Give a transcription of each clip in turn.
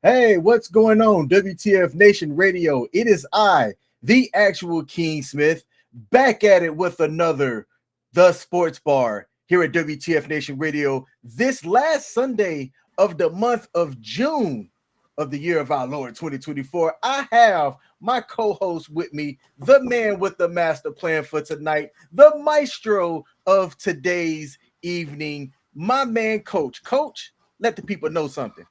Hey, what's going on? WTF Nation Radio. It is I, the actual King Smith, back at it with another The Sports Bar here at WTF Nation Radio. This last Sunday of the month of June of the year of our Lord 2024, I have my co-host with me, the man with the master plan for tonight, the maestro of today's evening, my man, Coach. Coach, let the people know something.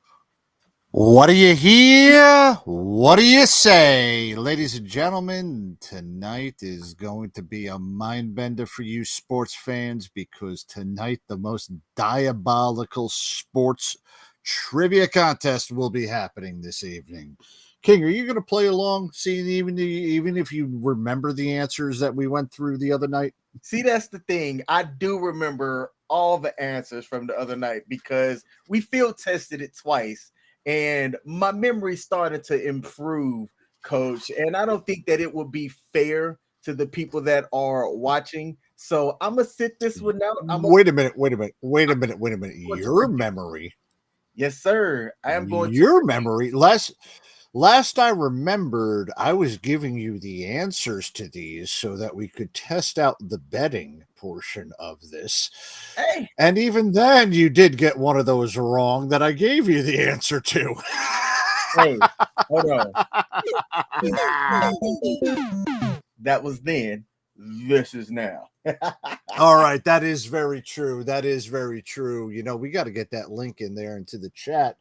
What do you hear? What do you say? Ladies and gentlemen, tonight is going to be a mind bender for you sports fans because tonight the most diabolical sports trivia contest will be happening this evening. King, are you going to play along, seeing even if you remember the answers that we went through the other night? See, that's the thing. I do remember all the answers from the other night because we field tested it twice. And my memory started to improve, Coach. And I don't think that it would be fair to the people that are watching. So I'm gonna sit this one out. Wait a minute. Your memory. Yes, sir. I am going your memory. Last I remembered, I was giving you the answers to these so that we could test out the betting portion of this. Hey. And even then, you did get one of those wrong that I gave you the answer to. Hey, hold on. That was then. This is now. All right. That is very true. You know, we got to get that link in there into the chat.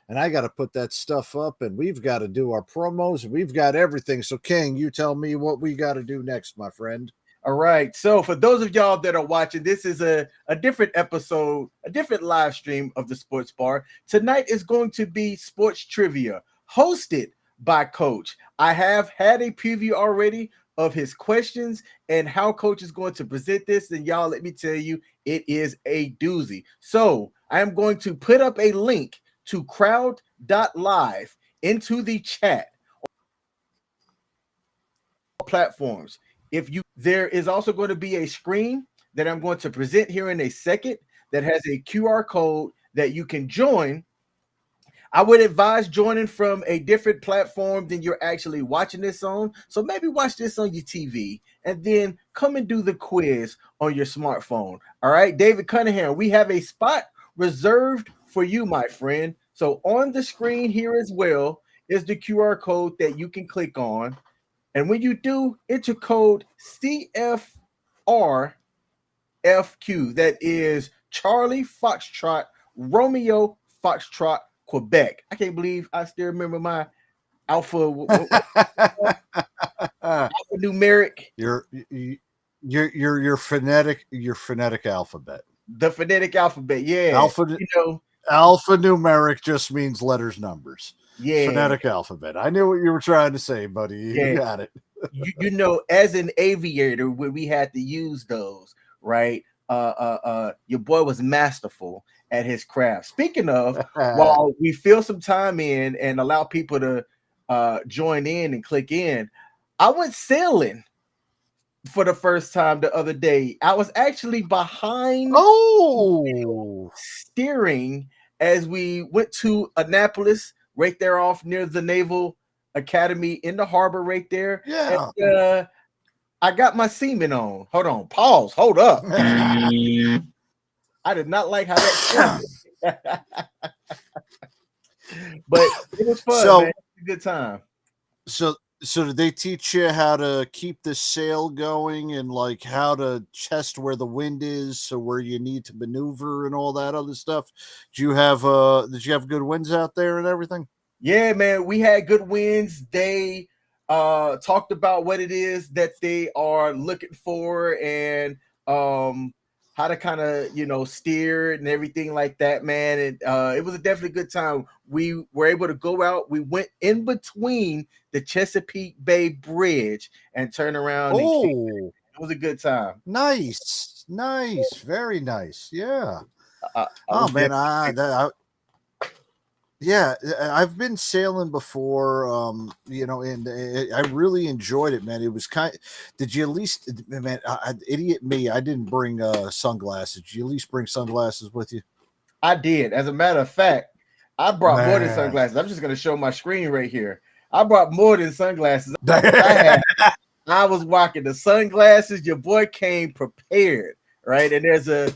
And I got to put that stuff up, and we've got to do our promos, and we've got everything. So, King, you tell me what we got to do next, my friend. All right. So, for those of y'all that are watching, this is a different episode, a different live stream of the Sports Bar. Tonight is going to be sports trivia hosted by Coach. I have had a preview already of his questions and how Coach is going to present this. And y'all, let me tell you, it is a doozy. So, I am going to put up a link to crowd.live into the chat platforms. There is also going to be a screen that I'm going to present here in a second that has a QR code that you can join. I would advise joining from a different platform than you're actually watching this on. So maybe watch this on your TV and then come and do the quiz on your smartphone. All right, David Cunningham, we have a spot reserved for you, my friend. So on the screen here as well is the QR code that you can click on. And when you do, enter code CFRFQ. That is Charlie Foxtrot Romeo Foxtrot Quebec. I can't believe I still remember my alpha numeric. Your phonetic alphabet. The phonetic alphabet, yeah. Alphanumeric just means letters, numbers. Yeah. Phonetic alphabet. I knew what you were trying to say, buddy. You got it. you know, as an aviator, when we had to use those, right? Your boy was masterful at his craft. Speaking of, while we fill some time in and allow people to join in and click in, I went sailing for the first time the other day. I was actually behind steering as we went to Annapolis, right there off near the Naval Academy in the harbor right there. Yeah. And, I got my semen on. Hold on. Pause. Hold up. I did not like how that sounded. But it was fun, man. It was a good time. So did they teach you how to keep the sail going and like how to test where the wind is, so where you need to maneuver and all that other stuff? Did you have good winds out there and everything? Yeah, man, we had good winds. They talked about what it is that they are looking for and how to kind of steer and everything like that, man. And it was a definitely good time. We were able to go out. We went in between the Chesapeake Bay Bridge and turn around. And it was a good time. Nice, very nice. Yeah. I've been sailing before, and I really enjoyed it, man. It was did you at least, man, idiot me, I didn't bring sunglasses. Did you at least bring sunglasses with you? I did. As a matter of fact, I brought more than Man. sunglasses. I'm just gonna show my screen right here. I brought more than sunglasses. I was rocking the sunglasses. Your boy came prepared, right? And there's a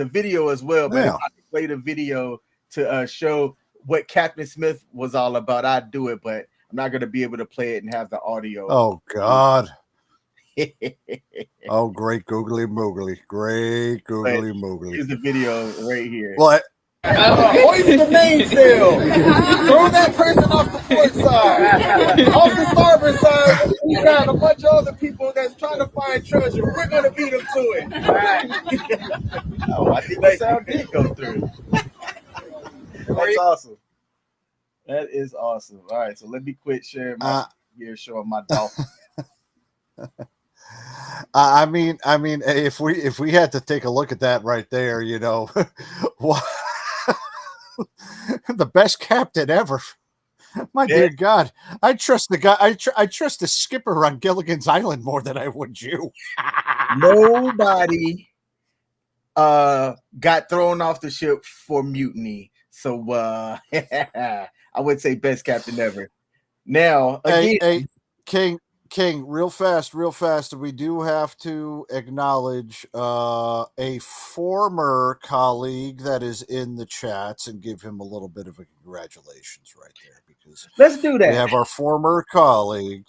video as well, but if I could play the video to show what Captain Smith was all about, I'd do it, but I'm not gonna be able to play it and have the audio. Oh God. Oh, great googly moogly. Great googly moogly. Here's the video right here. What? Hoist the mainsail. Throw that person off the port side. Off the starboard side, we got a bunch of other people that's trying to find treasure. We're going to beat them to it. Oh, I think that sound did go through. That's awesome. That is awesome. All right, so let me quit sharing my gear, showing my dolphin. I mean, if we had to take a look at that right there, you know, the best captain ever. My dear God, I trust the guy. I trust the skipper on Gilligan's Island more than I would you. Nobody got thrown off the ship for mutiny. So I would say best captain ever. Now, again, King, real fast. We do have to acknowledge a former colleague that is in the chats and give him a little bit of a congratulations right there, because let's do that. We have our former colleague,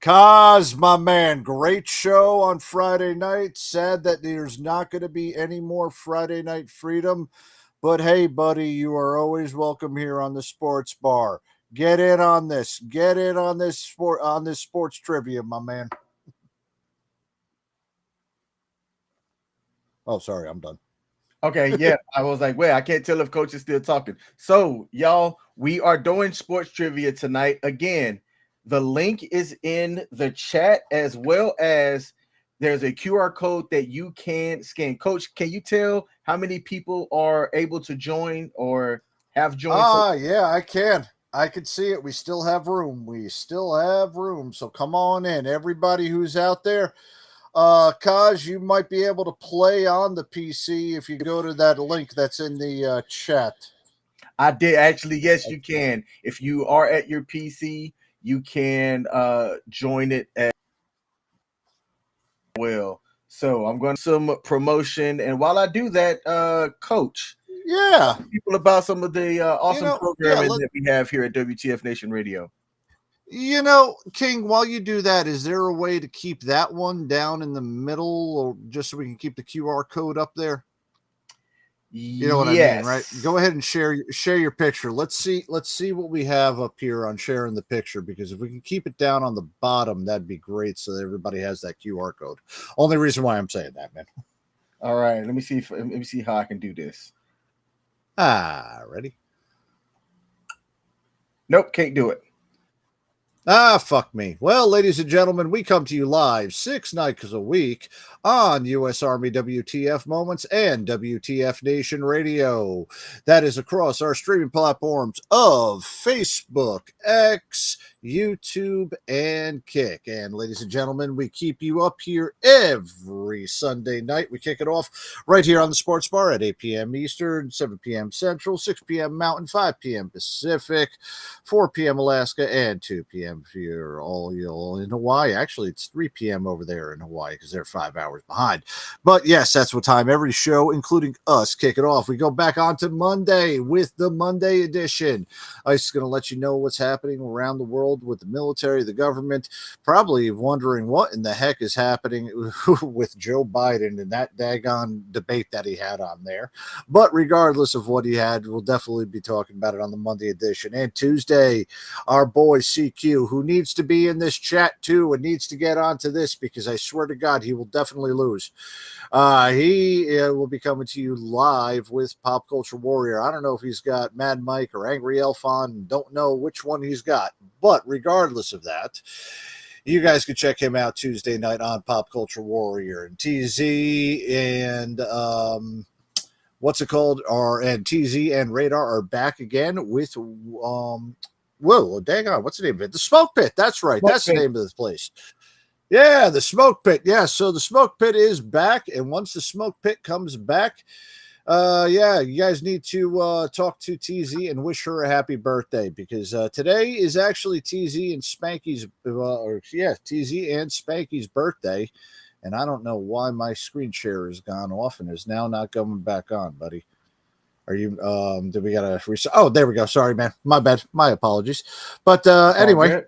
Kaz, my man. Great show on Friday night. Sad that there's not going to be any more Friday Night Freedom, but hey, buddy, you are always welcome here on the Sports Bar. Get in on this. Get in on this sports trivia, my man. Oh, sorry, I'm done. Okay, yeah. I was like, wait, I can't tell if Coach is still talking. So, y'all, we are doing sports trivia tonight. Again, the link is in the chat, as well as there's a QR code that you can scan. Coach, can you tell how many people are able to join or have joined? Yeah, I can. I can see it. We still have room. So come on in. Everybody who's out there. Kaz, you might be able to play on the PC if you go to that link that's in the chat. I did actually. Yes, you can. If you are at your PC, you can join it as well. So I'm going to some promotion. And while I do that, Coach, people about some of the awesome programming that we have here at WTF Nation Radio. You know, King, while you do that, is there a way to keep that one down in the middle, or just so we can keep the QR code up there? You know what I mean, right? Go ahead and share your picture. Let's see what we have up here on sharing the picture, because if we can keep it down on the bottom, that'd be great, so that everybody has that QR code. Only reason why I'm saying that, man. All right, let me see how I can do this. Ready? Nope, can't do it. Fuck me. Well, ladies and gentlemen, we come to you live 6 nights a week on U.S Army WTF Moments and WTF Nation Radio. That is across our streaming platforms of Facebook, X, YouTube, and Kick. And ladies and gentlemen, we keep you up here every Sunday night. We kick it off right here on the Sports Bar at 8 p.m. Eastern, 7 p.m. Central, 6 p.m. Mountain, 5 p.m. Pacific, 4 p.m. Alaska, and 2 p.m. if you're all in Hawaii. Actually, it's 3 p.m. over there in Hawaii because they're 5 hours behind. But yes, that's what time every show, including us, kick it off. We go back on to Monday with the Monday edition. I'm just going to let you know what's happening around the world with the military, the government, probably wondering what in the heck is happening with Joe Biden and that daggone debate that he had on there. But regardless of what he had, we'll definitely be talking about it on the Monday edition. And Tuesday, our boy CQ, who needs to be in this chat too and needs to get onto this, because I swear to God, he will definitely lose. He will be coming to you live with Pop Culture Warrior. I don't know if he's got Mad Mike or Angry Elf on. Don't know which one he's got. But regardless of that, you guys can check him out Tuesday night on Pop Culture Warrior. And TeeZee and what's it called? And TeeZee and Radar are back again with whoa, dang on, what's the name of it? The Smoke Pit. That's right. That's the name of this place. Yeah, the Smoke Pit. Yeah, so the Smoke Pit is back, and once the Smoke Pit comes back, Yeah, you guys need to talk to TeeZee and wish her a happy birthday because today is actually TeeZee and Spanky's, TeeZee and Spanky's birthday. And I don't know why my screen share has gone off and is now not coming back on, buddy. Are you, did we got to reset? Oh, there we go. Sorry, man. My bad. My apologies. But anyway.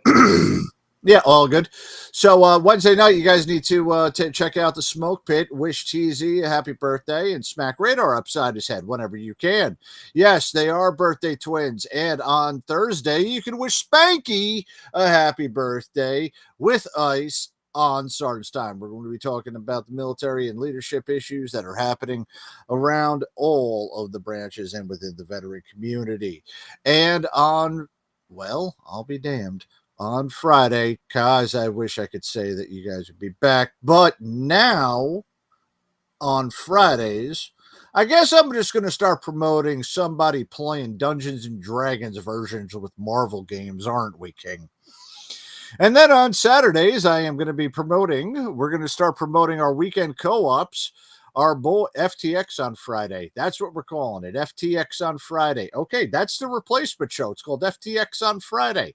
Yeah, all good. So Wednesday night, you guys need to check out the Smoke Pit, wish TeeZee a happy birthday, and smack Radar upside his head whenever you can. Yes, they are birthday twins. And on Thursday, you can wish Spanky a happy birthday with ice on Sergeant's Time. We're going to be talking about the military and leadership issues that are happening around all of the branches and within the veteran community. And on, well, I'll be damned. On Friday, guys, I wish I could say that you guys would be back, but now on Fridays, I guess I'm just going to start promoting somebody playing Dungeons and Dragons versions with Marvel games, aren't we, King? And then on Saturdays, we're going to start promoting our weekend co-ops, our boy FTX on Friday. That's what we're calling it, FTX on Friday. Okay, that's the replacement show. It's called FTX on Friday.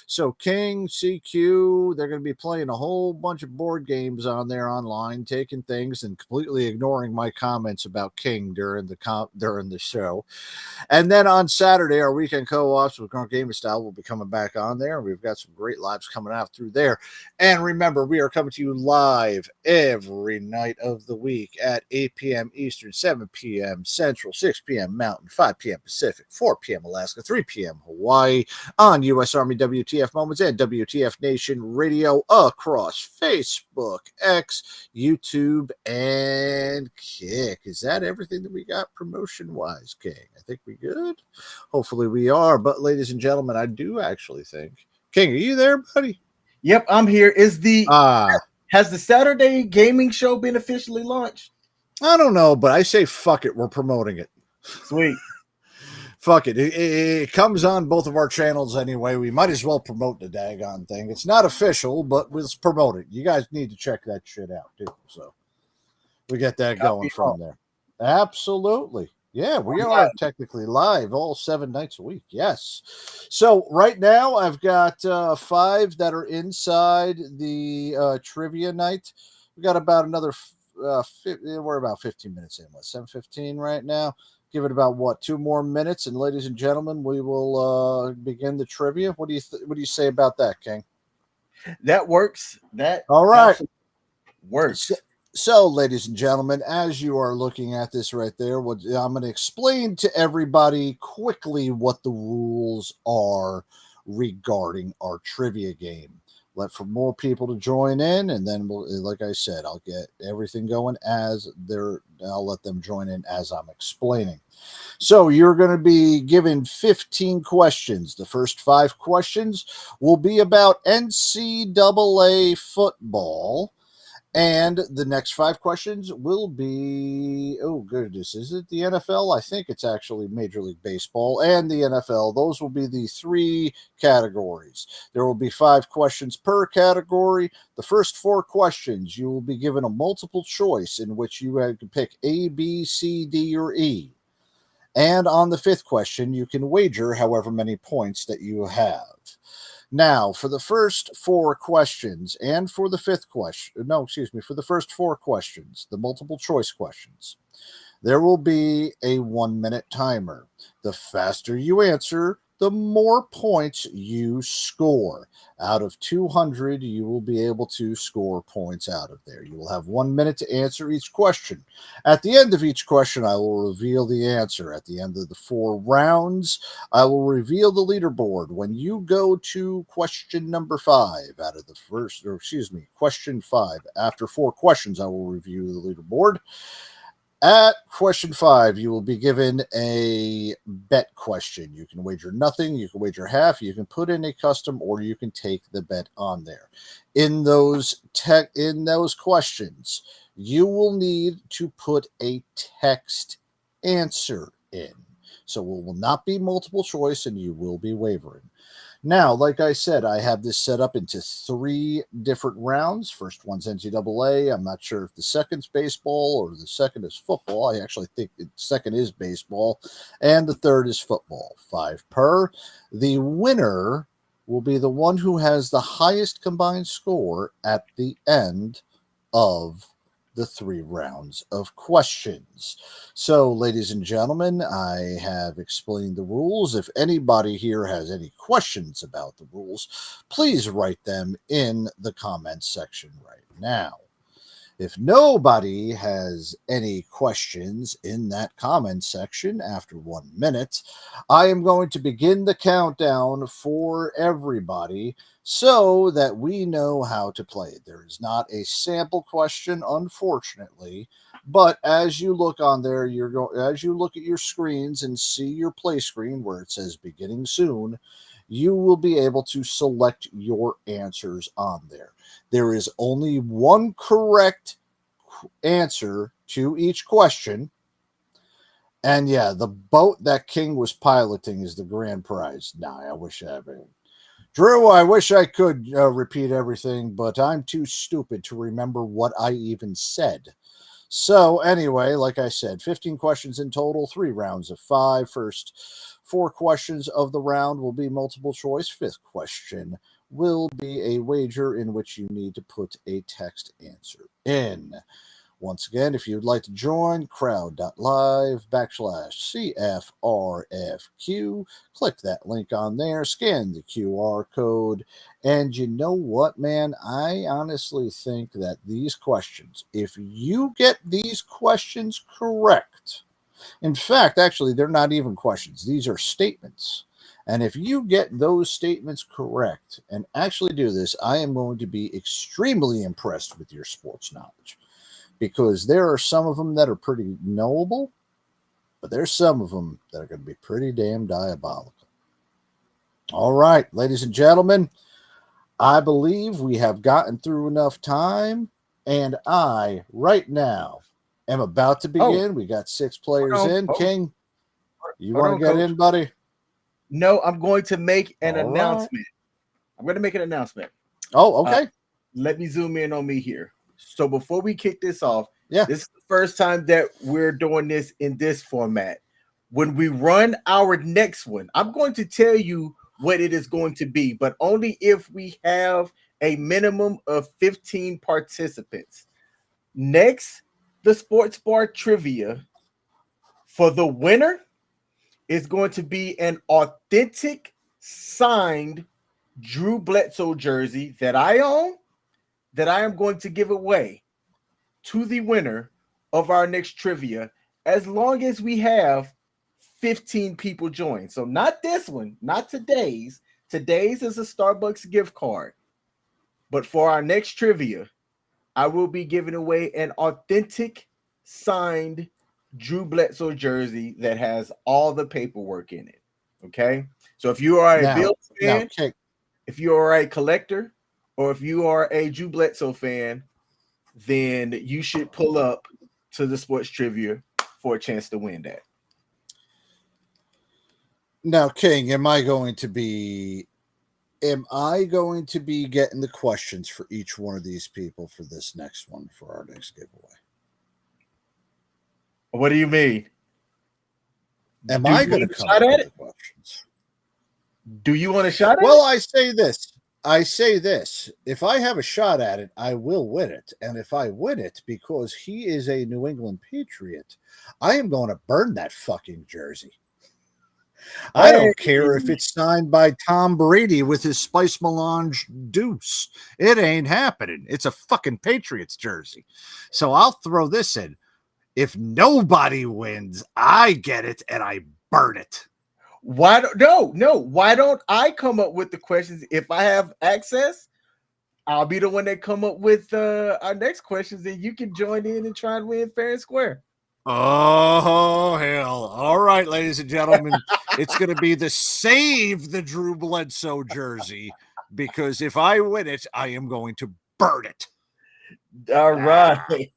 So King, CQ, they're going to be playing a whole bunch of board games on there online, taking things and completely ignoring my comments about King during the show. And then on Saturday, our weekend co-ops with Grunt Gaming Style will be coming back on there. We've got some great lives coming out through there. And remember, we are coming to you live every night of the week at 8 p.m. Eastern, 7 p.m. Central, 6 p.m. Mountain, 5 p.m. Pacific, 4 p.m. Alaska, 3 p.m. Hawaii on U.S Army W.T.F Moments and WTF Nation Radio across Facebook, X, YouTube, and Kick. Is that everything that we got promotion-wise, King? I think we good. Hopefully we are. But ladies and gentlemen, I do actually think, King, are you there, buddy? Yep, I'm here. Has the Saturday gaming show been officially launched? I don't know, but I say fuck it. We're promoting it. Sweet. Fuck it. It comes on both of our channels anyway. We might as well promote the daggone thing. It's not official, but let's promote it. You guys need to check that shit out too. So we get that going from there. Absolutely. Yeah, we are technically live all 7 nights a week. Yes. So right now I've got 5 that are inside the trivia night. We got about another. We're about 15 minutes in. 7:15 right now. Give it about 2 more minutes, and ladies and gentlemen, we will begin the trivia. What do you say about that, King? That works. That all right works. So, ladies and gentlemen, as you are looking at this right there, I'm going to explain to everybody quickly what the rules are regarding our trivia game. Let for more people to join in, and then like I said, I'll get everything going I'll let them join in as I'm explaining. So you're going to be given 15 questions. The first 5 questions will be about NCAA football. And the next 5 questions will be, oh goodness, is it the NFL? I think it's actually Major League Baseball and the NFL. Those will be the 3 categories. There will be 5 questions per category. The first 4 questions, you will be given a multiple choice in which you can pick A, B, C, D, or E. And on the 5th question, you can wager however many points that you have. Now, for the first 4 questions and for the 5th question, for the first 4 questions, the multiple choice questions, there will be a 1-minute timer. The faster you answer, the more points you score. Out of 200, you will be able to score points out of there. You will have 1 minute to answer each question. At the end of each question, I will reveal the answer. At the end of the 4 rounds, I will reveal the leaderboard. When you go to question number 5 question 5, after 4 questions, I will review the leaderboard. At question 5, you will be given a bet question. You can wager nothing, you can wager half, you can put in a custom, or you can take the bet on there. In those questions, you will need to put a text answer in. So it will not be multiple choice, and you will be wavering. Now, like I said, I have this set up into 3 different rounds. First one's NCAA. I'm not sure if the second's baseball or the second is football. I actually think the second is baseball. And the third is football. 5 per. The winner will be the one who has the highest combined score at the end of the 3 rounds of questions. So, ladies and gentlemen, I have explained the rules. If anybody here has any questions about the rules, please write them in the comments section right now. If nobody has any questions in that comment section after 1 minute, I am going to begin the countdown for everybody so that we know how to play it. There is not a sample question, unfortunately, but as you look on there, as you look at your screens and see your play screen where it says beginning soon, you will be able to select your answers on there. There is only one correct answer to each question. And yeah, the boat that King was piloting is the grand prize. Nah, I wish I had been. Drew, I wish I could repeat everything, but I'm too stupid to remember what I even said. So anyway, like I said, 15 questions in total, 3 rounds of 5. First 4 questions of the round will be multiple choice. 5th question will be a wager in which you need to put a text answer in. Once again, if you'd like to join, crowd.live/CFRFQ. Click that link on there, scan the QR code. And you know what, man? I honestly think that these questions, if you get these questions correct, in fact, actually, they're not even questions. These are statements. And if you get those statements correct and actually do this, I am going to be extremely impressed with your sports knowledge. Because there are some of them that are pretty knowable, but there's some of them that are going to be pretty damn diabolical. All right, ladies and gentlemen, I believe we have gotten through enough time, and I, right now, am about to begin. We got 6 players in. King, you want to get in, buddy? No, I'm going to make an All announcement. right. I'm going to make an announcement. Oh, okay. Let me zoom in on me here. So before we kick this off, Yeah. This is the first time that we're doing this in this format. When we run our next one, I'm going to tell you what it is going to be, but only if we have a minimum of 15 participants. Next, the Sports Bar Trivia for the winner is going to be an authentic signed Drew Bledsoe jersey that I own, that I am going to give away to the winner of our next trivia, as long as we have 15 people join. So not this one, not today's. Today's is a Starbucks gift card. But for our next trivia, I will be giving away an authentic signed Drew Bledsoe jersey that has all the paperwork in it. Okay? So if you are a Bills fan, if you are a collector, or if you are a Drew Bledsoe fan, then you should pull up to the sports trivia for a chance to win that. Now, King, am I going to be getting the questions for each one of these people for this next one, for our next giveaway? What do you mean? Am I going to come up with the questions? Do you want a shot at it? Well, I say this. If I have a shot at it, I will win it. And if I win it because he is a New England Patriot, I am going to burn that fucking jersey. I don't care if it's signed by Tom Brady with his Spice Melange deuce. It ain't happening. It's a fucking Patriots jersey. So I'll throw this in. If nobody wins, I get it and I burn it. Why don't I come up with the questions? If I have access, I'll be the one that come up with our next questions, and you can join in and try and win fair and square. Oh, hell. All right, ladies and gentlemen, it's going to be the Save the Drew Bledsoe jersey, because if I win it, I am going to burn it. All right.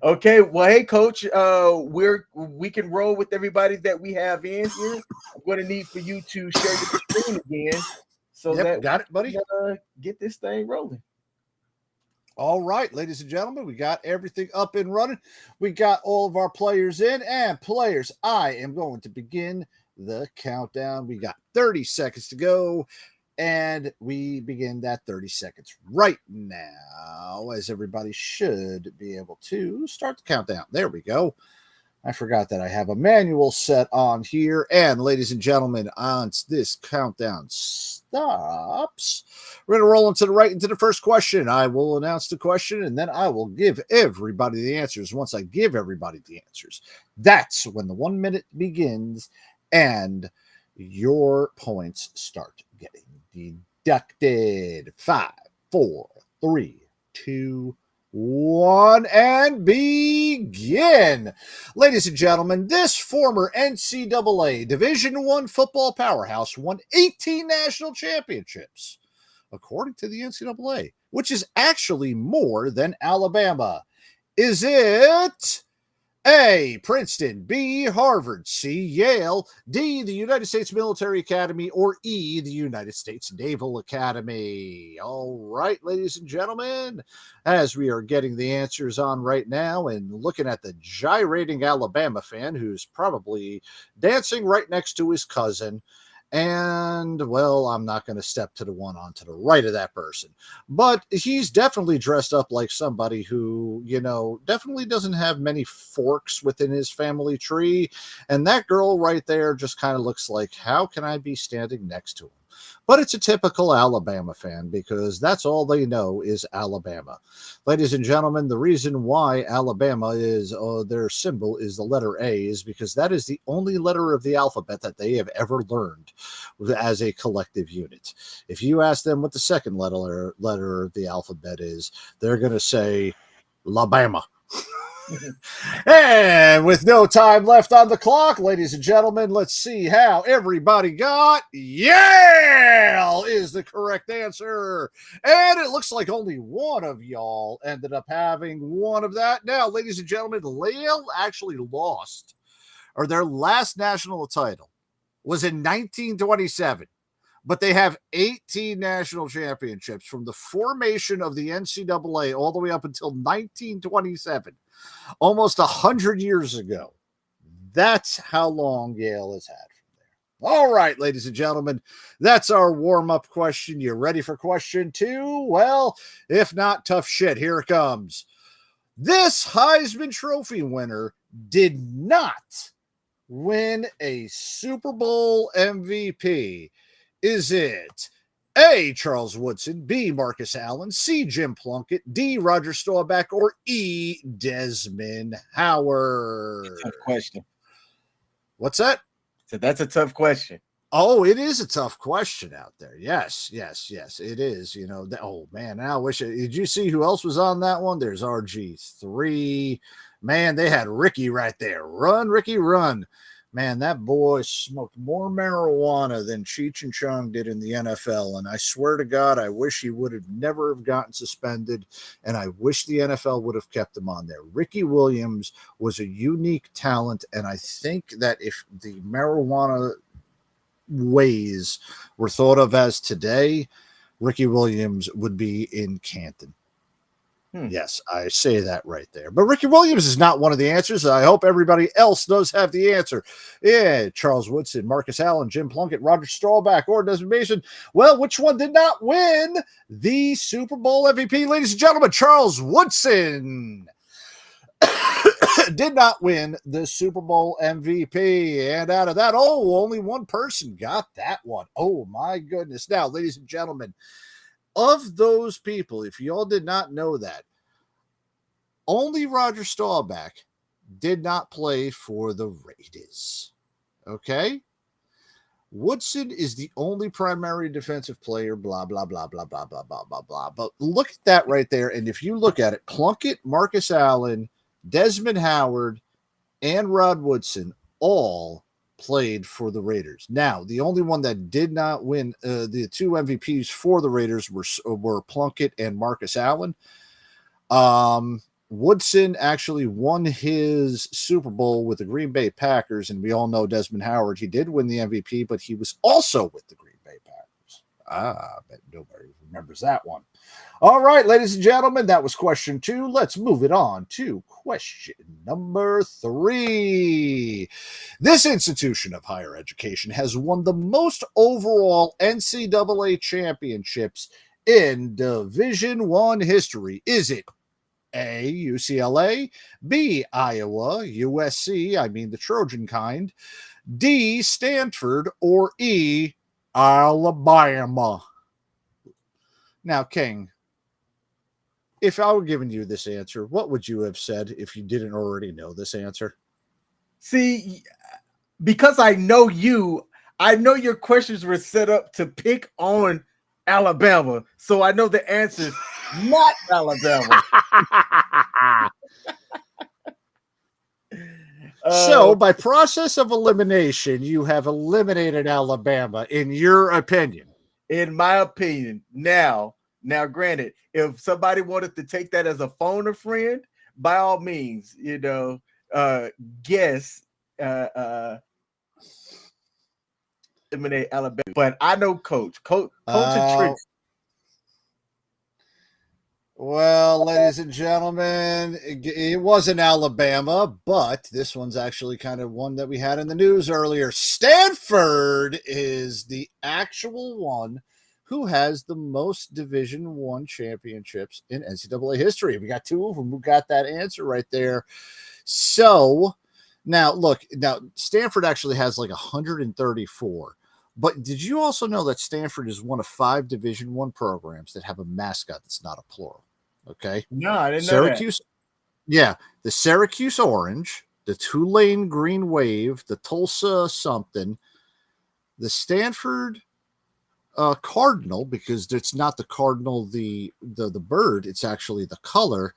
Okay, well, hey, Coach, we can roll with everybody that we have in here. I'm going to need for you to share your screen again so Yep, that got it, buddy. we get this thing rolling. All right, ladies and gentlemen, we got everything up and running. We got all of our players in, and players, I am going to begin the countdown. We got 30 seconds to go, and we begin that 30 seconds right now, as everybody should be able to start the countdown. There we go. I forgot that I have a manual set on here. And ladies and gentlemen, once this countdown stops, we're going to roll into the first question. I will announce the question, and then I will give everybody the answers. Once I give everybody the answers, that's when the 1 minute begins, and your points start getting deducted. 5, 4, 3, 2, 1, and begin. Ladies and gentlemen, this former NCAA Division I football powerhouse won 18 national championships, according to the NCAA, which is actually more than Alabama. Is it A, Princeton, B, Harvard, C, Yale, D, the United States Military Academy, or E, the United States Naval Academy? All right, ladies and gentlemen, as we are getting the answers on right now and looking at the gyrating Alabama fan who's probably dancing right next to his cousin. And, well, I'm not going to step to the one on to the right of that person. But he's definitely dressed up like somebody who, definitely doesn't have many forks within his family tree. And that girl right there just kind of looks like, how can I be standing next to him? But it's a typical Alabama fan because that's all they know is Alabama. Ladies and gentlemen, the reason why Alabama is their symbol is the letter A is because that is the only letter of the alphabet that they have ever learned as a collective unit. If you ask them what the second letter of the alphabet is, they're going to say Alabama. And with no time left on the clock, ladies and gentlemen, let's see how everybody got. Yale is the correct answer. And it looks like only one of y'all ended up having one of that. Now, ladies and gentlemen, Yale actually lost, or their last national title was in 1927. But they have 18 national championships from the formation of the NCAA all the way up until 1927, almost 100 years ago. That's how long Yale has had from there. All right, ladies and gentlemen, that's our warm-up question. You ready for question 2? Well, if not, tough shit. Here it comes. This Heisman Trophy winner did not win a Super Bowl MVP. Is it A, Charles Woodson, B, Marcus Allen, C, Jim Plunkett, D, Roger Staubach, or E, Desmond Howard? Tough question. What's that? So that's a tough question. Oh, it is a tough question out there. Yes, it is. Oh, man, I wish did you see who else was on that one? There's RG3. Man, they had Ricky right there. Run, Ricky, run. Man, that boy smoked more marijuana than Cheech and Chong did in the NFL. And I swear to God, I wish he would have never have gotten suspended. And I wish the NFL would have kept him on there. Ricky Williams was a unique talent. And I think that if the marijuana ways were thought of as today, Ricky Williams would be in Canton. Yes, I say that right there. But Ricky Williams is not one of the answers. I hope everybody else does have the answer. Yeah, Charles Woodson, Marcus Allen, Jim Plunkett, Roger Staubach, or Desmond Mason. Well, which one did not win the Super Bowl MVP? Ladies and gentlemen, Charles Woodson did not win the Super Bowl MVP. And out of that, only one person got that one. Oh, my goodness. Now, ladies and gentlemen, of those people, if y'all did not know that, only Roger Staubach did not play for the Raiders. Okay? Woodson is the only primary defensive player, blah, blah, blah, blah, blah, blah, blah, blah, blah. But look at that right there. And if you look at it, Plunkett, Marcus Allen, Desmond Howard, and Rod Woodson all played for the Raiders. Now, the only one that did not win the two MVPs for the Raiders were Plunkett and Marcus Allen. Woodson actually won his Super Bowl with the Green Bay Packers, and we all know Desmond Howard. He did win the MVP, but he was also with the Green Bay Packers. I bet nobody remembers that one. All right, ladies and gentlemen, that was question 2. Let's move it on to question number 3. This institution of higher education has won the most overall NCAA championships in Division I history. Is it A, UCLA, B, Iowa, USC, I mean the Trojan kind, D, Stanford, or E, Alabama? Now, King, if I were giving you this answer, what would you have said if you didn't already know this answer? See, because I know you, I know your questions were set up to pick on Alabama. So I know the answer is not Alabama. So, by process of elimination, you have eliminated Alabama, in your opinion. In my opinion. Now, granted, if somebody wanted to take that as a phone a friend, by all means, guess eliminate Alabama. But I know coach and tricks. Well, ladies and gentlemen, it wasn't Alabama, but this one's actually kind of one that we had in the news earlier. Stanford is the actual one who has the most Division I championships in NCAA history. We got 2 of them who got that answer right there. So now, look, Stanford actually has like 134. But did you also know that Stanford is one of 5 Division I programs that have a mascot that's not a plural? Okay. No, I didn't know that. Yeah, the Syracuse Orange, the Tulane Green Wave, the Tulsa something, the Stanford Cardinal, because it's not the cardinal, the bird, it's actually the color,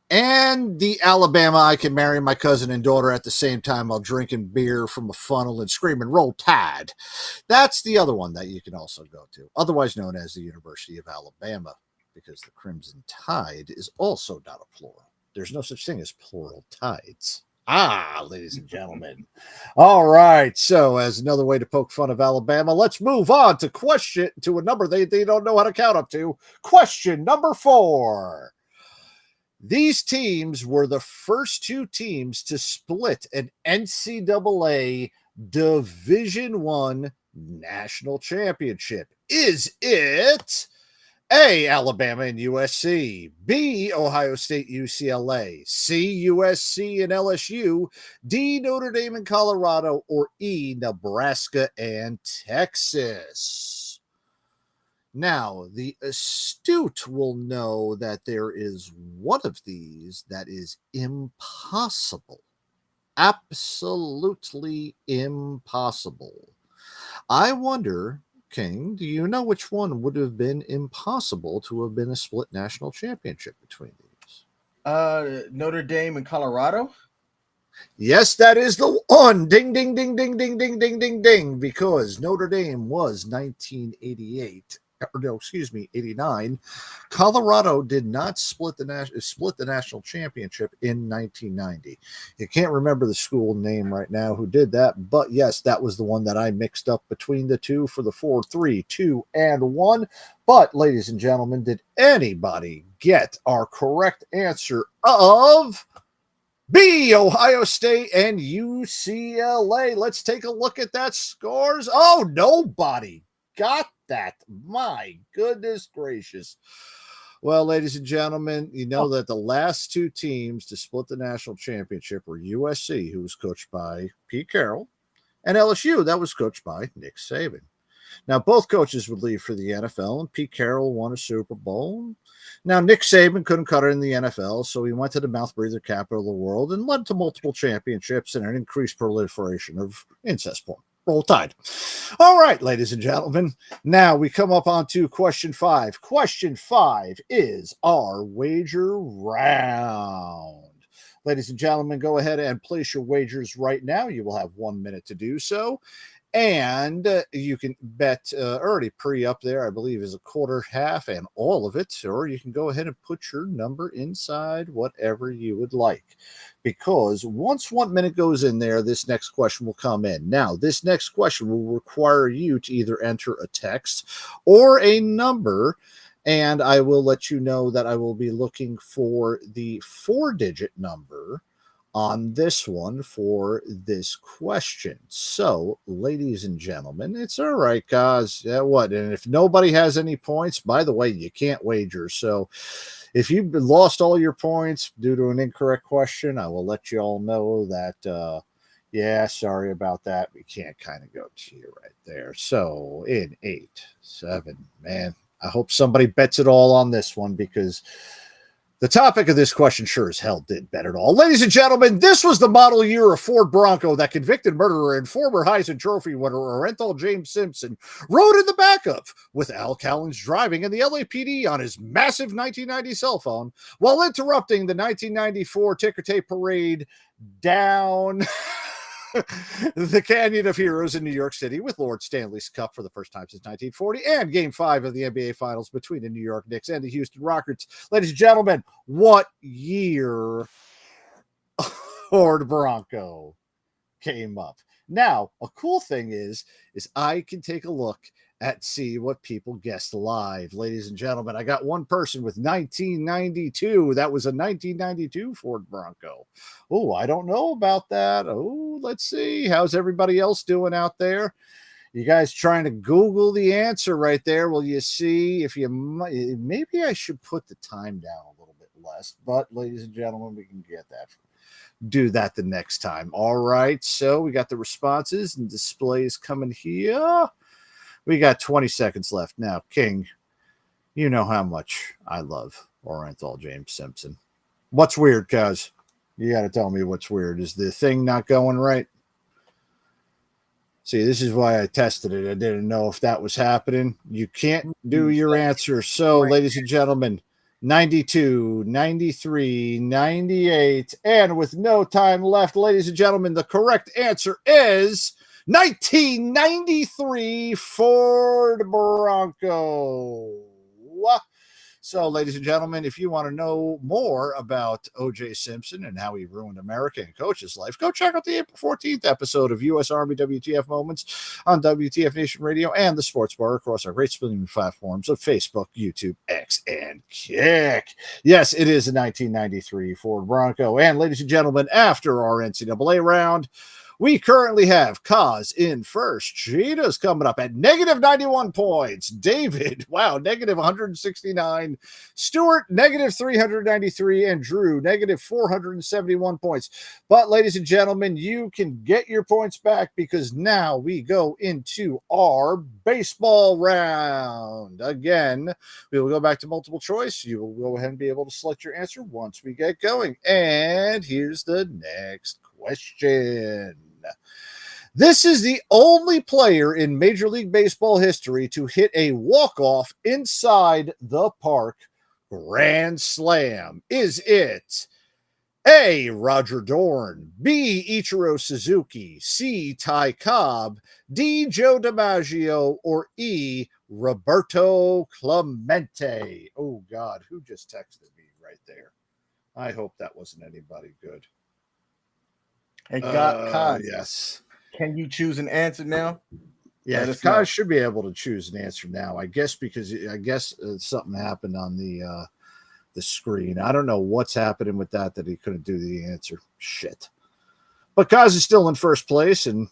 and the Alabama I can marry my cousin and daughter at the same time while drinking beer from a funnel and screaming Roll Tide. That's the other one that you can also go to, otherwise known as the University of Alabama, because the Crimson Tide is also not a plural. There's no such thing as plural tides. Ladies and gentlemen. All right. So, as another way to poke fun of Alabama, let's move on to a number they don't know how to count up to. Question number 4. These teams were the first 2 teams to split an NCAA Division I national championship. Is it A, Alabama and USC, B, Ohio State, UCLA, C, USC and LSU, D, Notre Dame and Colorado, or E, Nebraska and Texas? Now, the astute will know that there is one of these that is impossible. Absolutely impossible. I wonder, King, do you know which one would have been impossible to have been a split national championship between these? Notre Dame and Colorado? Yes, that is the one. Ding, ding, ding, ding, ding, ding, ding, ding, ding, because Notre Dame was 1988. No, excuse me, 89. Colorado did not split the national championship in 1990. You can't remember the school name right now who did that, but yes, that was the one that I mixed up between the two for the 4, 3, 2, and 1. But, ladies and gentlemen, did anybody get our correct answer of B, Ohio State and UCLA? Let's take a look at that scores. Oh, nobody got that. My goodness gracious. Well, ladies and gentlemen, you know that the last 2 teams to split the national championship were USC, who was coached by Pete Carroll, and LSU, that was coached by Nick Saban. Now, both coaches would leave for the NFL, and Pete Carroll won a Super Bowl. Now, Nick Saban couldn't cut it in the NFL, so he went to the mouth breather capital of the world and led to multiple championships and an increased proliferation of incest porn. Roll Tide. All right, ladies and gentlemen. Now we come up on to question 5. Question 5 is our wager round. Ladies and gentlemen, go ahead and place your wagers right now. You will have 1 minute to do so. And you can bet already pre-up there, I believe, is a quarter, half, and all of it. Or you can go ahead and put your number inside whatever you would like. Because once 1 minute goes in there, this next question will come in. Now, this next question will require you to either enter a text or a number. And I will let you know that I will be looking for the 4-digit number on this one for this question. So, ladies and gentlemen, it's all right, guys. Yeah, what? And if nobody has any points, by the way, you can't wager. So, if you've lost all your points due to an incorrect question, I will let you all know that, yeah, sorry about that. We can't kind of go to you right there. So, in 8, 7, man, I hope somebody bets it all on this one because the topic of this question sure as hell did bet it all. Ladies and gentlemen, this was the model year of Ford Bronco that convicted murderer and former Heisman Trophy winner Orenthal James Simpson rode in the back of with Al Cowens driving in the LAPD on his massive 1990 cell phone while interrupting the 1994 ticker tape parade down the Canyon of Heroes in New York City with Lord Stanley's Cup for the first time since 1940 and Game 5 of the NBA Finals between the New York Knicks and the Houston Rockets. Ladies and gentlemen, what year Ford Bronco came up? Now, a cool thing is I can take a look at see what people guessed live. Ladies and gentlemen, I got one person with 1992. That was a 1992 Ford Bronco. Oh, I don't know about that. Oh, let's see. How's everybody else doing out there? You guys trying to Google the answer right there? Will you see if you maybe I should put the time down a little bit less, but ladies and gentlemen, we can get that. Do that the next time. All right. So we got the responses and displays coming here. We got 20 seconds left. Now, King, you know how much I love Orenthal James Simpson. What's weird, cuz? You got to tell me what's weird. Is the thing not going right? See, this is why I tested it. I didn't know if that was happening. You can't do your answer. So, ladies and gentlemen, 92, 93, 98, and with no time left, ladies and gentlemen, the correct answer is 1993 Ford Bronco. So, ladies and gentlemen, if you want to know more about O.J. Simpson and how he ruined America and Coach's life, go check out the April 14th episode of U.S Army W.T.F Moments on WTF Nation Radio and the Sports Bar across our great streaming platforms of Facebook, YouTube, X, and Kick. Yes, it is a 1993 Ford Bronco. And, ladies and gentlemen, after our NCAA round, we currently have Kaz in first. Cheetah's coming up at negative 91 points. David, wow, negative 169. Stuart, negative 393. And Drew, negative 471 points. But, ladies and gentlemen, you can get your points back because now we go into our baseball round. Again, we will go back to multiple choice. You will go ahead and be able to select your answer once we get going. And here's the next question. This is the only player in Major League Baseball history to hit a walk-off inside the park grand slam. Is it A, Roger Dorn, B, Ichiro Suzuki, C, Ty Cobb, D, Joe DiMaggio, or E, Roberto Clemente? Oh, God, who just texted me right there? I hope that wasn't anybody good. Hey, Kaz, yes. Can you choose an answer now? Yeah, Kaz should be able to choose an answer now. I guess because something happened on the screen. I don't know what's happening with that he couldn't do the answer. Shit. But Kaz is still in first place and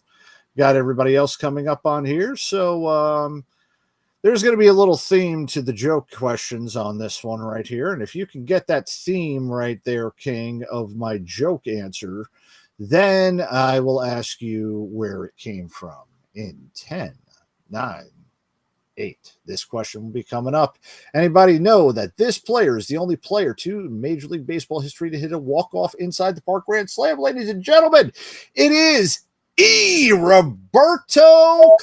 got everybody else coming up on here. So there's going to be a little theme to the joke questions on this one right here. And if you can get that theme right there, King, of my joke answer, then I will ask you where it came from in 10, 9, 8. This question will be coming up. Anybody know that this player is the only player to Major League Baseball history to hit a walk-off inside the park grand slam? Ladies and gentlemen, it is E. Roberto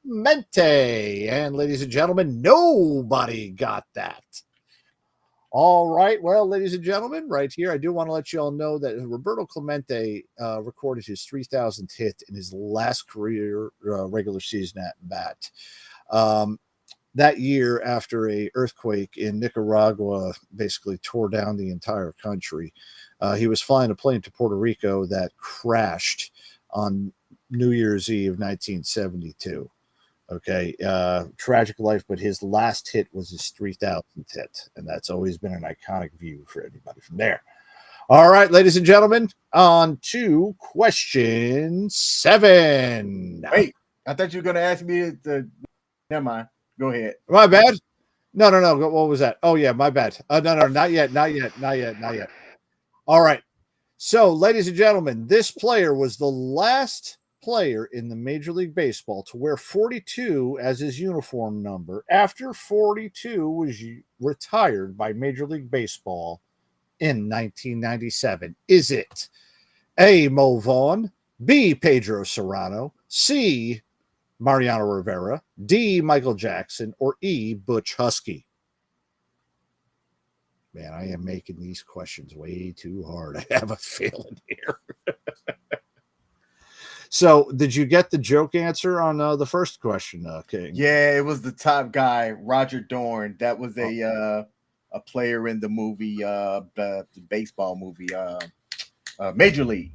Clemente. And ladies and gentlemen, nobody got that. All right. Well, ladies and gentlemen, right here, I do want to let you all know that Roberto Clemente recorded his 3,000th hit in his last career regular season at bat. That year, after a earthquake in Nicaragua basically tore down the entire country, he was flying a plane to Puerto Rico that crashed on New Year's Eve, 1972. Okay, tragic life, but his last hit was his 3,000th hit, and that's always been an iconic view for anybody from there. All right, ladies and gentlemen, on to question 7. Wait, I thought you were going to ask me to. Never mind. Go ahead. My bad. No. What was that? Oh, yeah, my bad. No, not yet. All right. So, ladies and gentlemen, this player was the last player in the Major League Baseball to wear 42 as his uniform number after 42 was retired by Major League Baseball in 1997. Is it A, Mo Vaughn, B, Pedro Serrano, C, Mariano Rivera, D, Michael Jackson, or E, Butch Husky? Man, I am making these questions way too hard. I have a feeling here. So, did you get the joke answer on the first question, King? Yeah, it was the top guy, Roger Dorn. That was a player in the movie, the baseball movie, Major League.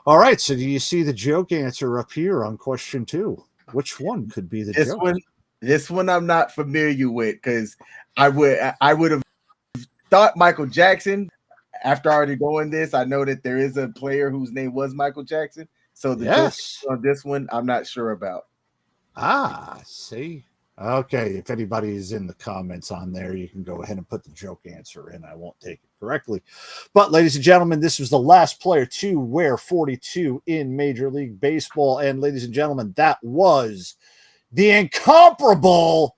All right. So, do you see the joke answer up here on question 2? Which one could be the joke? This one I'm not familiar with because I would have thought Michael Jackson. After already going this, I know that there is a player whose name was Michael Jackson. So the joke on this one, I'm not sure about. See. Okay, if anybody is in the comments on there, you can go ahead and put the joke answer in. I won't take it correctly. But, ladies and gentlemen, this was the last player to wear 42 in Major League Baseball. And, ladies and gentlemen, that was the incomparable,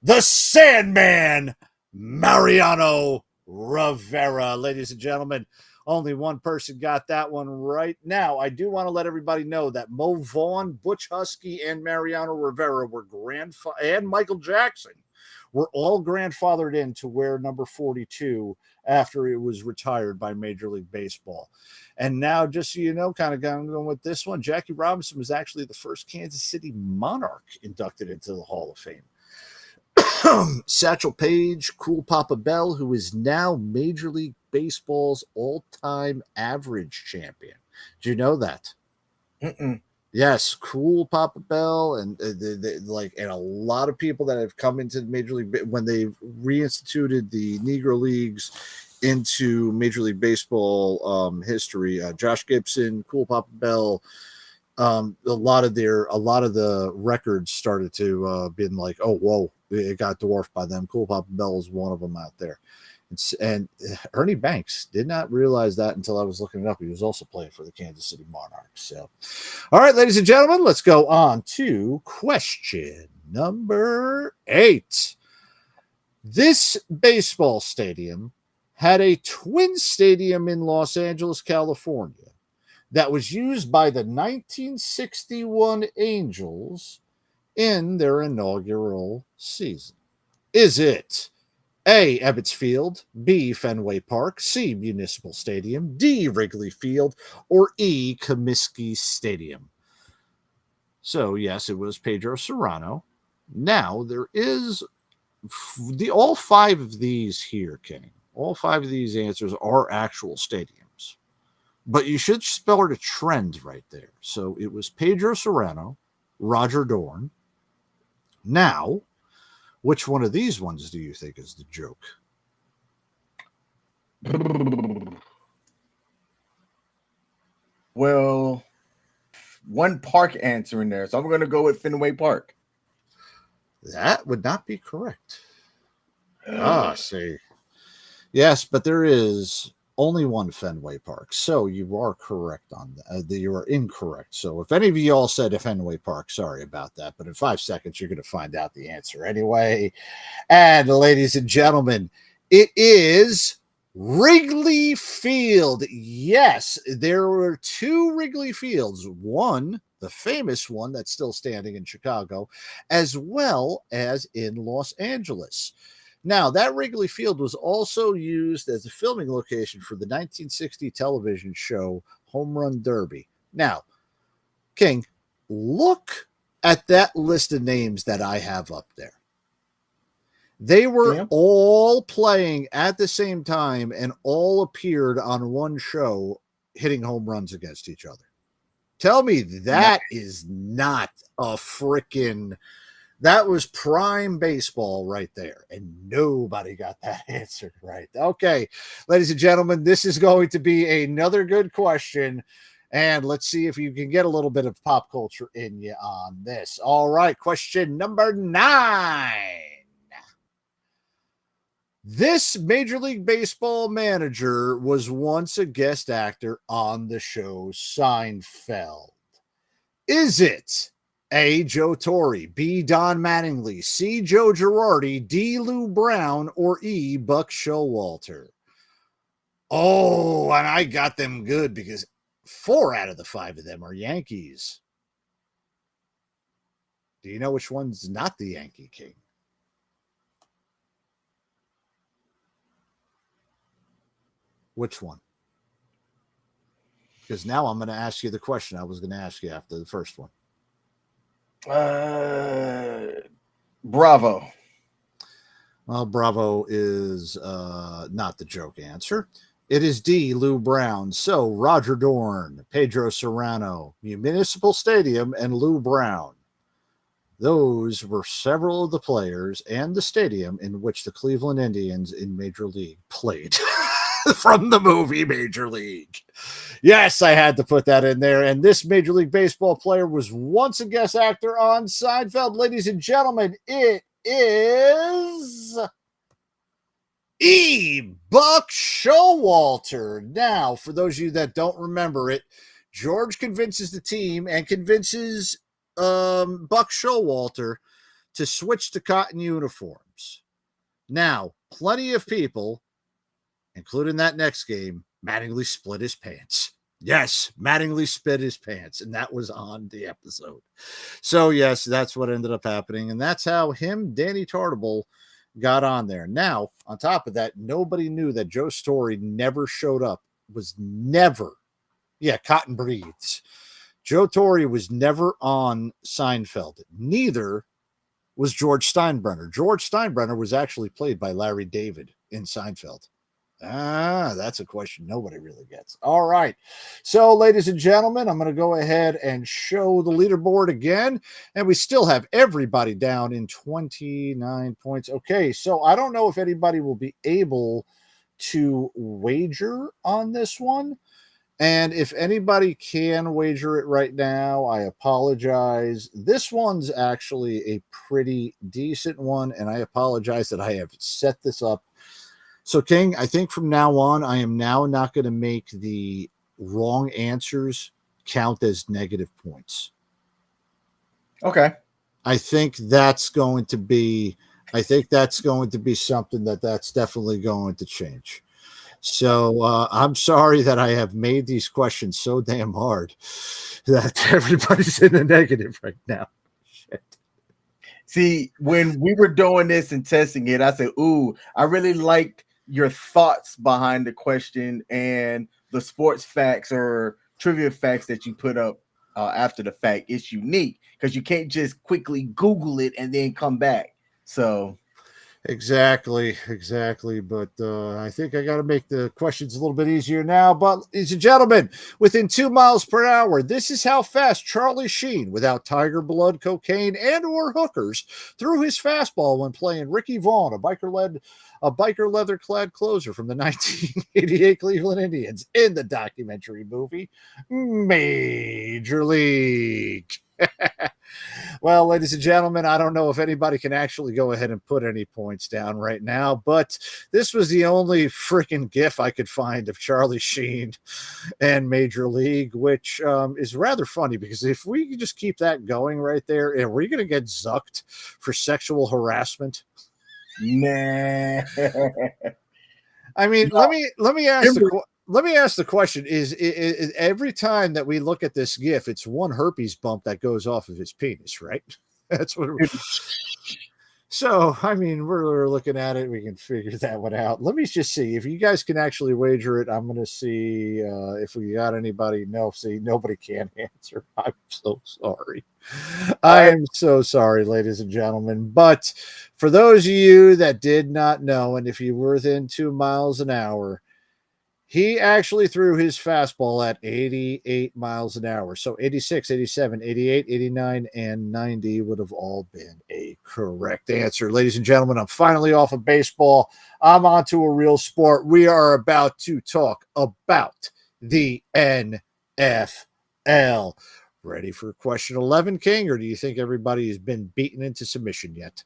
the Sandman, Mariano Rivera. Ladies and gentlemen, only one person got that one right. Now, I do want to let everybody know that Mo Vaughn, Butch Husky, and Mariano Rivera were and Michael Jackson were all grandfathered in to wear number 42 after it was retired by Major League Baseball. And now, just so you know, kind of going with this one, Jackie Robinson was actually the first Kansas City Monarch inducted into the Hall of Fame. Satchel Paige, Cool Papa Bell, who is now Major League Baseball's all-time average champion. Do you know that? Mm-mm. Yes, Cool Papa Bell, and and a lot of people that have come into the Major League when they've reinstituted the Negro Leagues into Major League Baseball history. Josh Gibson, Cool Papa Bell. A lot of the records started to been like, oh, whoa, it got dwarfed by them. Cool Papa Bell is one of them out there. And Ernie Banks, did not realize that until I was looking it up. He was also playing for the Kansas City Monarchs. So, all right, ladies and gentlemen, let's go on to question number 8. This baseball stadium had a twin stadium in Los Angeles, California, that was used by the 1961 Angels in their inaugural season. Is it A, Ebbets Field, B, Fenway Park, C, Municipal Stadium, D, Wrigley Field, or E, Comiskey Stadium? So, yes, it was Pedro Serrano. Now, there is all 5 of these here, King. All 5 of these answers are actual stadiums. But you should spell a trend right there. So it was Pedro Serrano, Roger Dorn. Now, which one of these ones do you think is the joke? Well, one park answer in there. So I'm going to go with Fenway Park. That would not be correct. See. Yes, but there is only one Fenway Park. So you are correct on that. You are incorrect. So if any of you all said Fenway Park, sorry about that. But in 5 seconds, you're going to find out the answer anyway. And ladies and gentlemen, it is Wrigley Field. Yes, there were 2 Wrigley Fields. One, the famous one that's still standing in Chicago, as well as in Los Angeles. Now, that Wrigley Field was also used as a filming location for the 1960 television show Home Run Derby. Now, King, look at that list of names that I have up there. They were all playing at the same time and all appeared on one show hitting home runs against each other. Tell me that is not a freaking... That was prime baseball right there, and nobody got that answered right. Okay, ladies and gentlemen, this is going to be another good question, and let's see if you can get a little bit of pop culture in you on this. All right, question number 9. This Major League Baseball manager was once a guest actor on the show Seinfeld. Is it A, Joe Torre, B, Don Mattingly, C, Joe Girardi, D, Lou Brown, or E, Buck Showalter? Oh, and I got them good because 4 out of the 5 of them are Yankees. Do you know which one's not the Yankee King? Which one? Because now I'm going to ask you the question I was going to ask you after the first one. Bravo. Well, Bravo is not the joke answer. It is D, Lou Brown. So Roger Dorn, Pedro Serrano, Municipal Stadium, and Lou Brown. Those were several of the players and the stadium in which the Cleveland Indians in Major League played. From the movie Major League. Yes, I had to put that in there. And this Major League Baseball player was once a guest actor on Seinfeld. Ladies and gentlemen, it is E, Buck Showalter. Now, for those of you that don't remember it, George convinces the team and convinces Buck Showalter to switch to cotton uniforms. Now, plenty of people, including that next game, Mattingly split his pants. Yes, Mattingly split his pants, and that was on the episode. So, yes, that's what ended up happening, and that's how Danny Tartable, got on there. Now, on top of that, nobody knew that Joe Story never showed up, Cotton breathes. Joe Torre was never on Seinfeld. Neither was George Steinbrenner. George Steinbrenner was actually played by Larry David in Seinfeld. That's a question nobody really gets. All right. So, ladies and gentlemen, I'm going to go ahead and show the leaderboard again. And we still have everybody down in 29 points. Okay. So, I don't know if anybody will be able to wager on this one. And if anybody can wager it right now, I apologize. This one's actually a pretty decent one. And I apologize that I have set this up. So, King, I think from now on, I am now not going to make the wrong answers count as negative points. Okay. I think that's going to be something that's definitely going to change. So I'm sorry that I have made these questions so damn hard that everybody's in the negative right now. Shit. See, when we were doing this and testing it, I said, ooh, I really liked your thoughts behind the question and the sports facts or trivia facts that you put up after the fact. It's unique because you can't just quickly Google it and then come back. So exactly. But I think I got to make the questions a little bit easier now. But ladies and gentlemen, within 2 miles per hour, this is how fast Charlie Sheen, without tiger blood, cocaine, and or hookers, threw his fastball when playing Ricky Vaughn, a biker leather-clad closer from the 1988 Cleveland Indians in the documentary movie Major League. Well, ladies and gentlemen, I don't know if anybody can actually go ahead and put any points down right now, but this was the only freaking GIF I could find of Charlie Sheen and Major League, which is rather funny because if we could just keep that going right there, are we going to get zucked for sexual harassment? Nah. I mean, no. let me ask the question: is every time that we look at this GIF, it's one herpes bump that goes off of his penis, right? That's what. So, I mean, we're looking at it. We can figure that one out. Let me just see if you guys can actually wager it. I'm going to see if we got anybody. No, see, nobody can answer. I'm so sorry. All I right. am so sorry, ladies and gentlemen. But for those of you that did not know, and if you were within 2 miles an hour, he actually threw his fastball at 88 miles an hour. So 86, 87, 88, 89, and 90 would have all been a correct answer. Ladies and gentlemen, I'm finally off of baseball. I'm on to a real sport. We are about to talk about the NFL. Ready for question 11, King, or do you think everybody has been beaten into submission yet?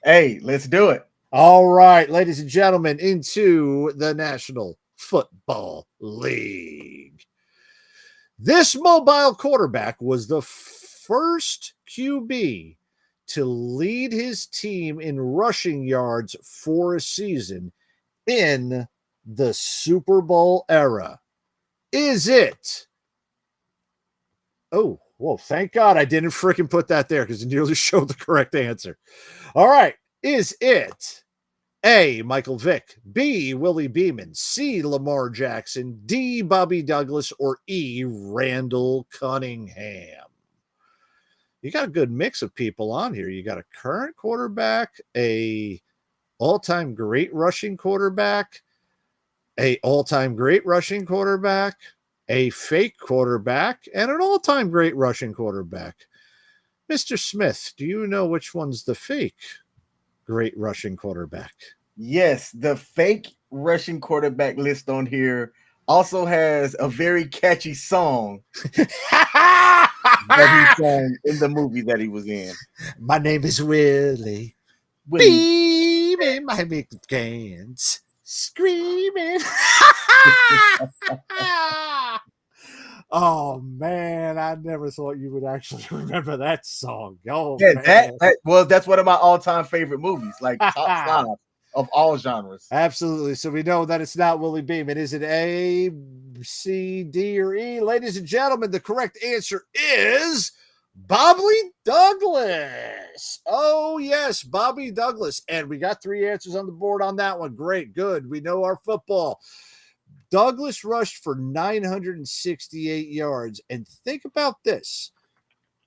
Hey, let's do it. All right, ladies and gentlemen, into the National Football League. This mobile quarterback was the first QB to lead his team in rushing yards for a season in the Super Bowl era. Is it? Oh, whoa, thank God I didn't freaking put that there because it nearly showed the correct answer. All right, is it A, Michael Vick, B, Willie Beeman, C, Lamar Jackson, D, Bobby Douglas, or E, Randall Cunningham? You got a good mix of people on here. You got a current quarterback, a all-time great rushing quarterback, a all-time great rushing quarterback, a fake quarterback, and an all-time great rushing quarterback. Mr. Smith, do you know which one's the fake great rushing quarterback? Yes, the fake Russian quarterback list on here also has a very catchy song that he sang in the movie that he was in. My name is Willie. Willie. Beam in my big hands, screaming. Oh man, I never thought you would actually remember that song. Oh Yeah, man, that's one of my all-time favorite movies, like top 5 of all genres. absolutely. So we know that it's not Willie Beeman. Is it A, C, D, or E? Ladies and gentlemen, the correct answer is Bobby Douglas. Oh, yes, Bobby Douglas. And we got 3 answers on the board on that one. Great, good. We know our football. Douglas rushed for 968 yards. And think about this.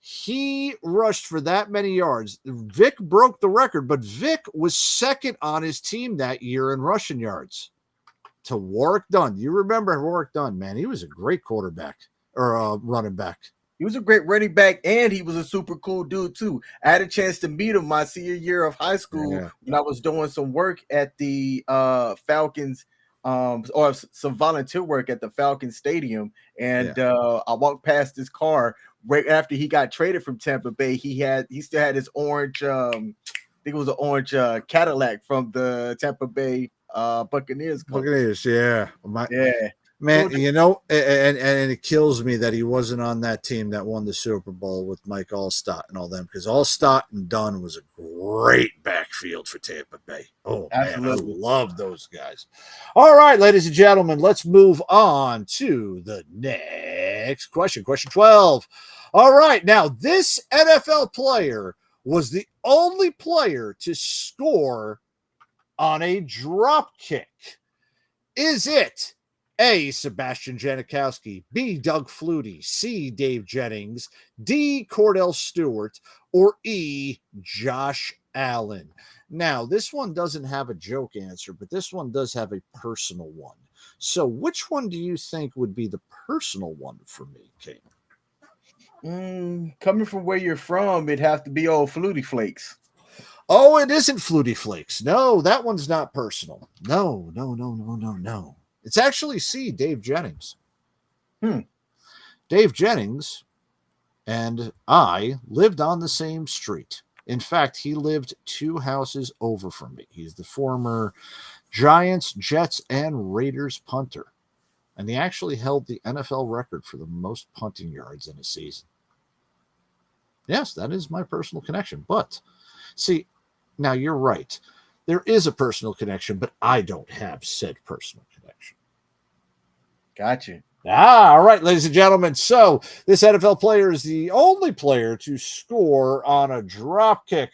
He rushed for that many yards. Vic broke the record, but Vic was second on his team that year in rushing yards to Warwick Dunn. You remember Warwick Dunn, man. He was a great quarterback or running back. He was a great running back, and he was a super cool dude too. I had a chance to meet him my senior year of high school when I was doing some work at the Falcons, or some volunteer work at the Falcons Stadium. And I walked past his car right after he got traded from Tampa Bay. He still had his orange, I think it was an orange Cadillac from the Tampa Bay Buccaneers. Buccaneers, yeah. Yeah. Man, you know, and it kills me that he wasn't on that team that won the Super Bowl with Mike Allstott and all them, because Allstott and Dunn was a great backfield for Tampa Bay. Oh, absolutely. Man, I love those guys. All right, ladies and gentlemen, let's move on to the next question. Question 12. All right, now this NFL player was the only player to score on a drop kick. Is it A, Sebastian Janikowski, B, Doug Flutie, C, Dave Jennings, D, Cordell Stewart, or E, Josh Allen? Now, this one doesn't have a joke answer, but this one does have a personal one. So which one do you think would be the personal one for me, King? Coming from where you're from, it'd have to be old Flutie Flakes. Oh, it isn't Flutie Flakes. No, that one's not personal. No. It's actually C, Dave Jennings. Dave Jennings and I lived on the same street. In fact, he lived 2 houses over from me. He's the former Giants, Jets, and Raiders punter. And he actually held the NFL record for the most punting yards in a season. Yes, that is my personal connection. But, see, now you're right. There is a personal connection, but I don't have said personal connection. Gotcha. All right, ladies and gentlemen. So this NFL player is the only player to score on a drop kick.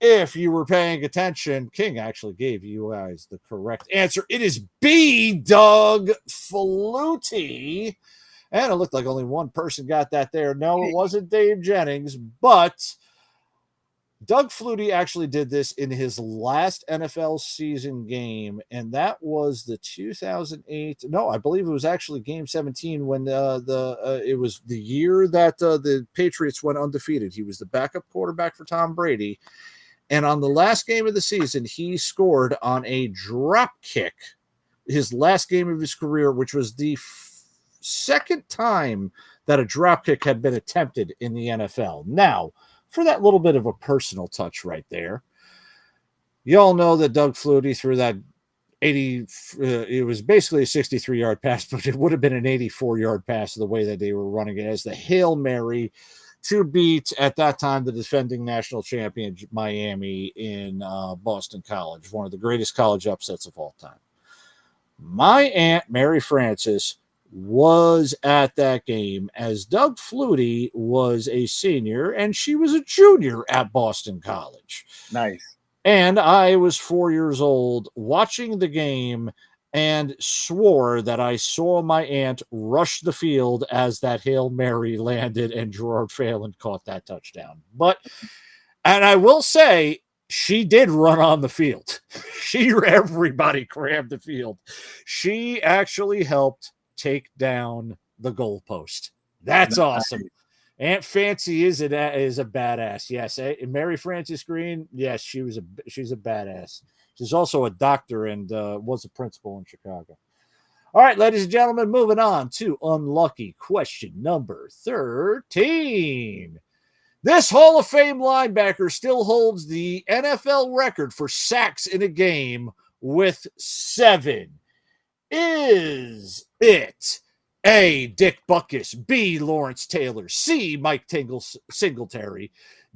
if you were paying attention, King actually gave you guys the correct answer. It is B, Doug Flutie. And it looked like only one person got that there. No, it wasn't Dave Jennings, but Doug Flutie actually did this in his last NFL season game, and that was the 2008. No, I believe it was actually Game 17 when it was the year that the Patriots went undefeated. He was the backup quarterback for Tom Brady, and on the last game of the season, he scored on a drop kick. His last game of his career, which was the second time that a drop kick had been attempted in the NFL. Now, for that little bit of a personal touch right there, you all know that Doug Flutie threw that 80, it was basically a 63-yard pass, but it would have been an 84-yard pass the way that they were running it as the Hail Mary to beat, at that time, the defending national champion Miami in Boston College, one of the greatest college upsets of all time. My Aunt Mary Frances was at that game as Doug Flutie was a senior and she was a junior at Boston College. Nice. And I was 4 years old watching the game and swore that I saw my aunt rush the field as that Hail Mary landed and Gerard Phelan caught that touchdown. And I will say, she did run on the field. Everybody crammed the field. She actually helped take down the goalpost. That's awesome. Aunt Fancy is a badass. Yes, Mary Frances Green. Yes, she's a badass. She's also a doctor and was a principal in Chicago. All right, ladies and gentlemen, moving on to unlucky question number 13. This Hall of Fame linebacker still holds the NFL record for sacks in a game with 7. Is it A, Dick Butkus, B, Lawrence Taylor, C, Mike Singletary,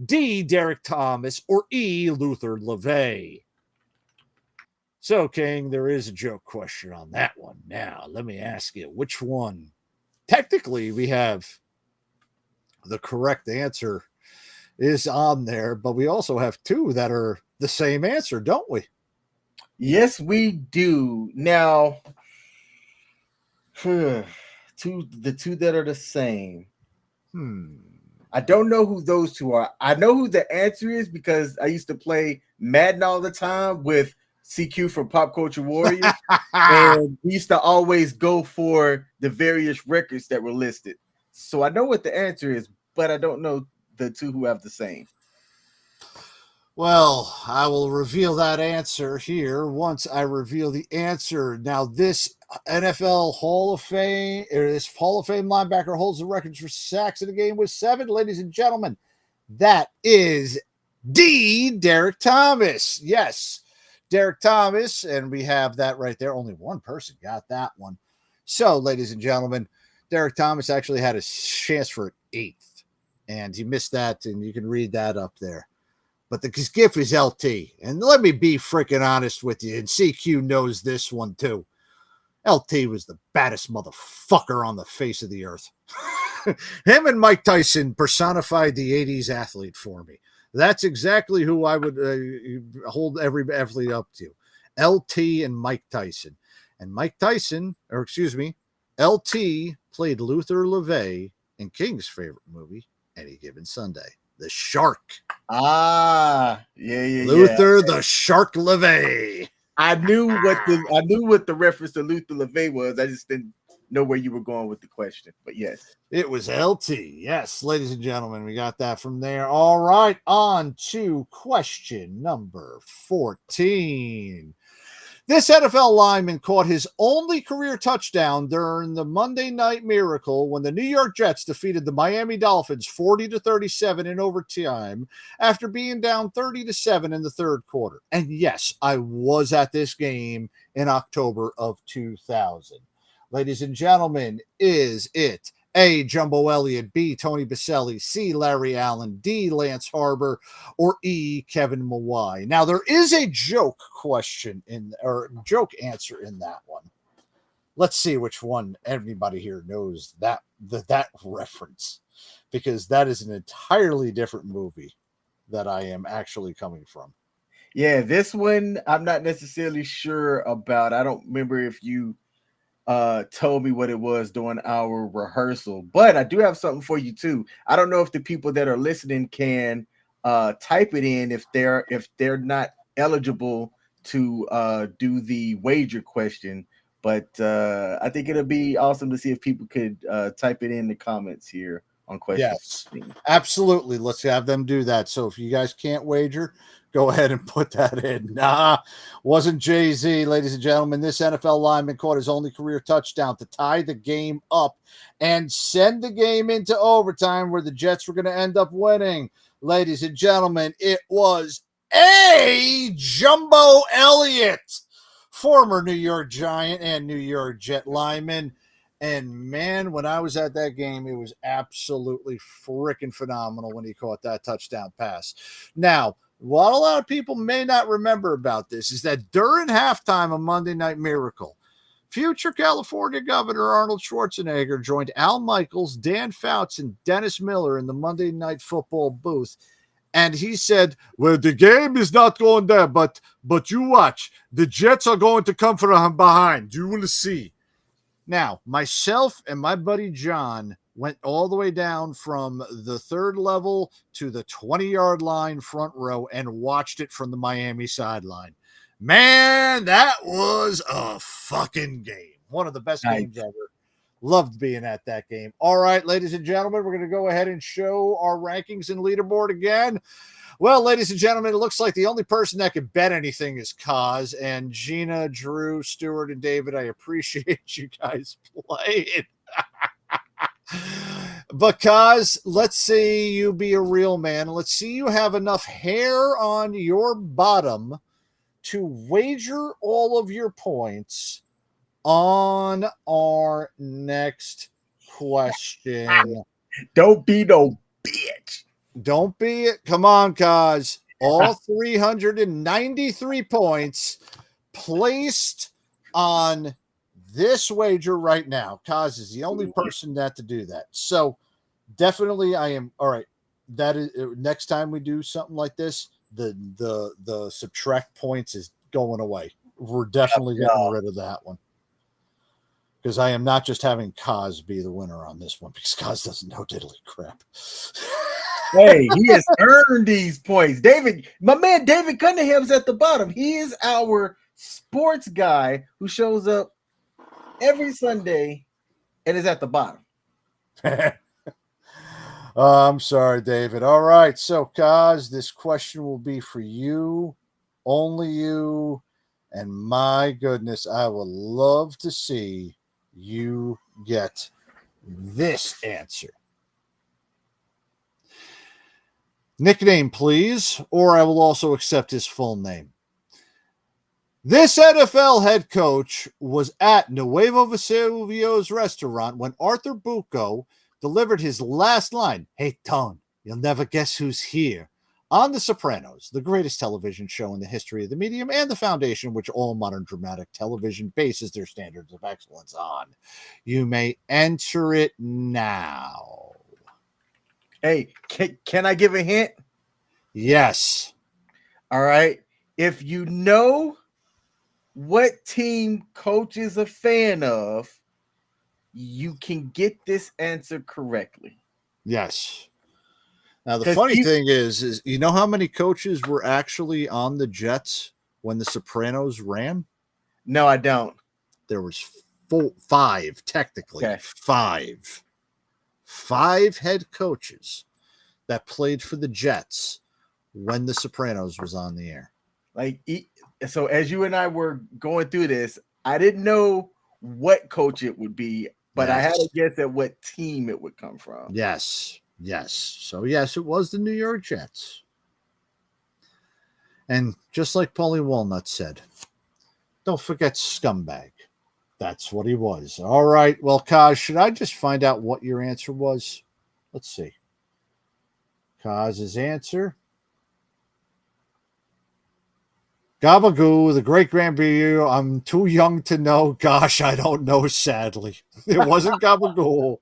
D, Derek Thomas, or E, Luther LeVay? So, King, there is a joke question on that one. Now, let me ask you, which one? Technically, we have the correct answer is on there, but we also have 2 that are the same answer, don't we? Yes, we do. Now, the 2 that are the same. I don't know who those 2 are. I know who the answer is because I used to play Madden all the time with CQ from Pop Culture Warriors, and we used to always go for the various records that were listed. So I know what the answer is, but I don't know the 2 who have the same. Well, I will reveal that answer here once I reveal the answer. Now, this NFL Hall of Fame, or this Hall of Fame linebacker holds the records for sacks in a game with 7. Ladies and gentlemen, that is D, Derek Thomas. Yes, Derek Thomas, and we have that right there. Only one person got that one. So, ladies and gentlemen, Derek Thomas actually had a chance for an 8th, and he missed that, and you can read that up there. But the gift is LT. And let me be freaking honest with you. And CQ knows this one too. LT was the baddest motherfucker on the face of the earth. Him and Mike Tyson personified the 80s athlete for me. That's exactly who I would hold every athlete up to. LT and Mike Tyson. And Mike Tyson, or excuse me, LT played Luther LeVay in King's favorite movie, Any Given Sunday. The Shark. Yeah. Luther the Shark LeVay. I knew what the reference to Luther LeVay was. I just didn't know where you were going with the question. But yes. It was LT. Yes, ladies and gentlemen, we got that from there. All right, on to question number 14. This NFL lineman caught his only career touchdown during the Monday Night Miracle when the New York Jets defeated the Miami Dolphins 40-37 in overtime after being down 30-7 in the third quarter. And yes, I was at this game in October of 2000. Ladies and gentlemen, is it A, Jumbo Elliott, B, Tony Baselli, C, Larry Allen, D, Lance Harbor, or E, Kevin Mawai? Now, there is a joke question or joke answer in that one. Let's see which one everybody here knows that reference, because that is an entirely different movie. that I am actually coming from. Yeah, this one I'm not necessarily sure about. I don't remember if you told me what it was during our rehearsal, but I do have something for you too. I don't know if the people that are listening can type it in if they're not eligible to do the wager question, but I think it'll be awesome to see if people could type it in the comments here on question Yes, 15. absolutely. Let's have them do that. So if you guys can't wager, go ahead and put that in. Nah, wasn't Jay-Z, ladies and gentlemen. This NFL lineman caught his only career touchdown to tie the game up and send the game into overtime where the Jets were going to end up winning. Ladies and gentlemen, it was a Jumbo Elliott, former New York Giant and New York Jet lineman. And man, when I was at that game, it was absolutely freaking phenomenal when he caught that touchdown pass. Now, what a lot of people may not remember about this is that during halftime of Monday Night Miracle, future California Governor Arnold Schwarzenegger joined Al Michaels, Dan Fouts, and Dennis Miller in the Monday Night Football booth. And he said, well, the game is not going there, but you watch. The Jets are going to come from behind. You will see. Now, myself and my buddy John went all the way down from the third level to the 20-yard line front row and watched it from the Miami sideline. Man, that was a fucking game. One of the best games ever. Loved being at that game. All right, ladies and gentlemen, we're going to go ahead and show our rankings and leaderboard again. Well, ladies and gentlemen, it looks like the only person that can bet anything is Kaz. And Gina, Drew, Stuart, and David, I appreciate you guys playing. But Kaz, let's see you be a real man. Let's see you have enough hair on your bottom to wager all of your points on our next question. Don't be no bitch. Don't be it. Come on, Kaz. All 393 points placed on this wager right now. Kaz is the only person to do that. So definitely I am. All right. That is next time we do something like this, the subtract points is going away. We're definitely getting rid of that one. Because I am not just having Kaz be the winner on this one because Kaz doesn't know diddly crap. Hey, he has earned these points. David, my man David Cunningham's at the bottom. He is our sports guy who shows up every Sunday and is at the bottom. I'm sorry, David. All right. So, Kaz, this question will be for you, only you. And my goodness, I would love to see you get this answer. Nickname, please, or I will also accept his full name. This NFL head coach was at Nuevo Vesuvio's restaurant when Arthur Bucco delivered his last line, "Hey, Tone, you'll never guess who's here," on The Sopranos, the greatest television show in the history of the medium and the foundation which all modern dramatic television bases their standards of excellence on. You may enter it now. Hey, can I give a hint? Yes. All right. If you know what team coach is a fan of, you can get this answer correctly. Yes. Now, the funny thing is you know how many coaches were actually on the Jets when the Sopranos ran? No, I don't. There was five, technically. Okay. Five head coaches that played for the Jets when the Sopranos was on the air. So as you and I were going through this, I didn't know what coach it would be, but yes. I had to guess at what team it would come from. Yes. So, yes, it was the New York Jets. And just like Paulie Walnut said, don't forget scumbag. That's what he was. All right. Well, Kaz, should I just find out what your answer was? Let's see. Kaz's answer. Gabagoo, the great grandbaby. I'm too young to know. Gosh, I don't know, sadly. It wasn't Gabagoo.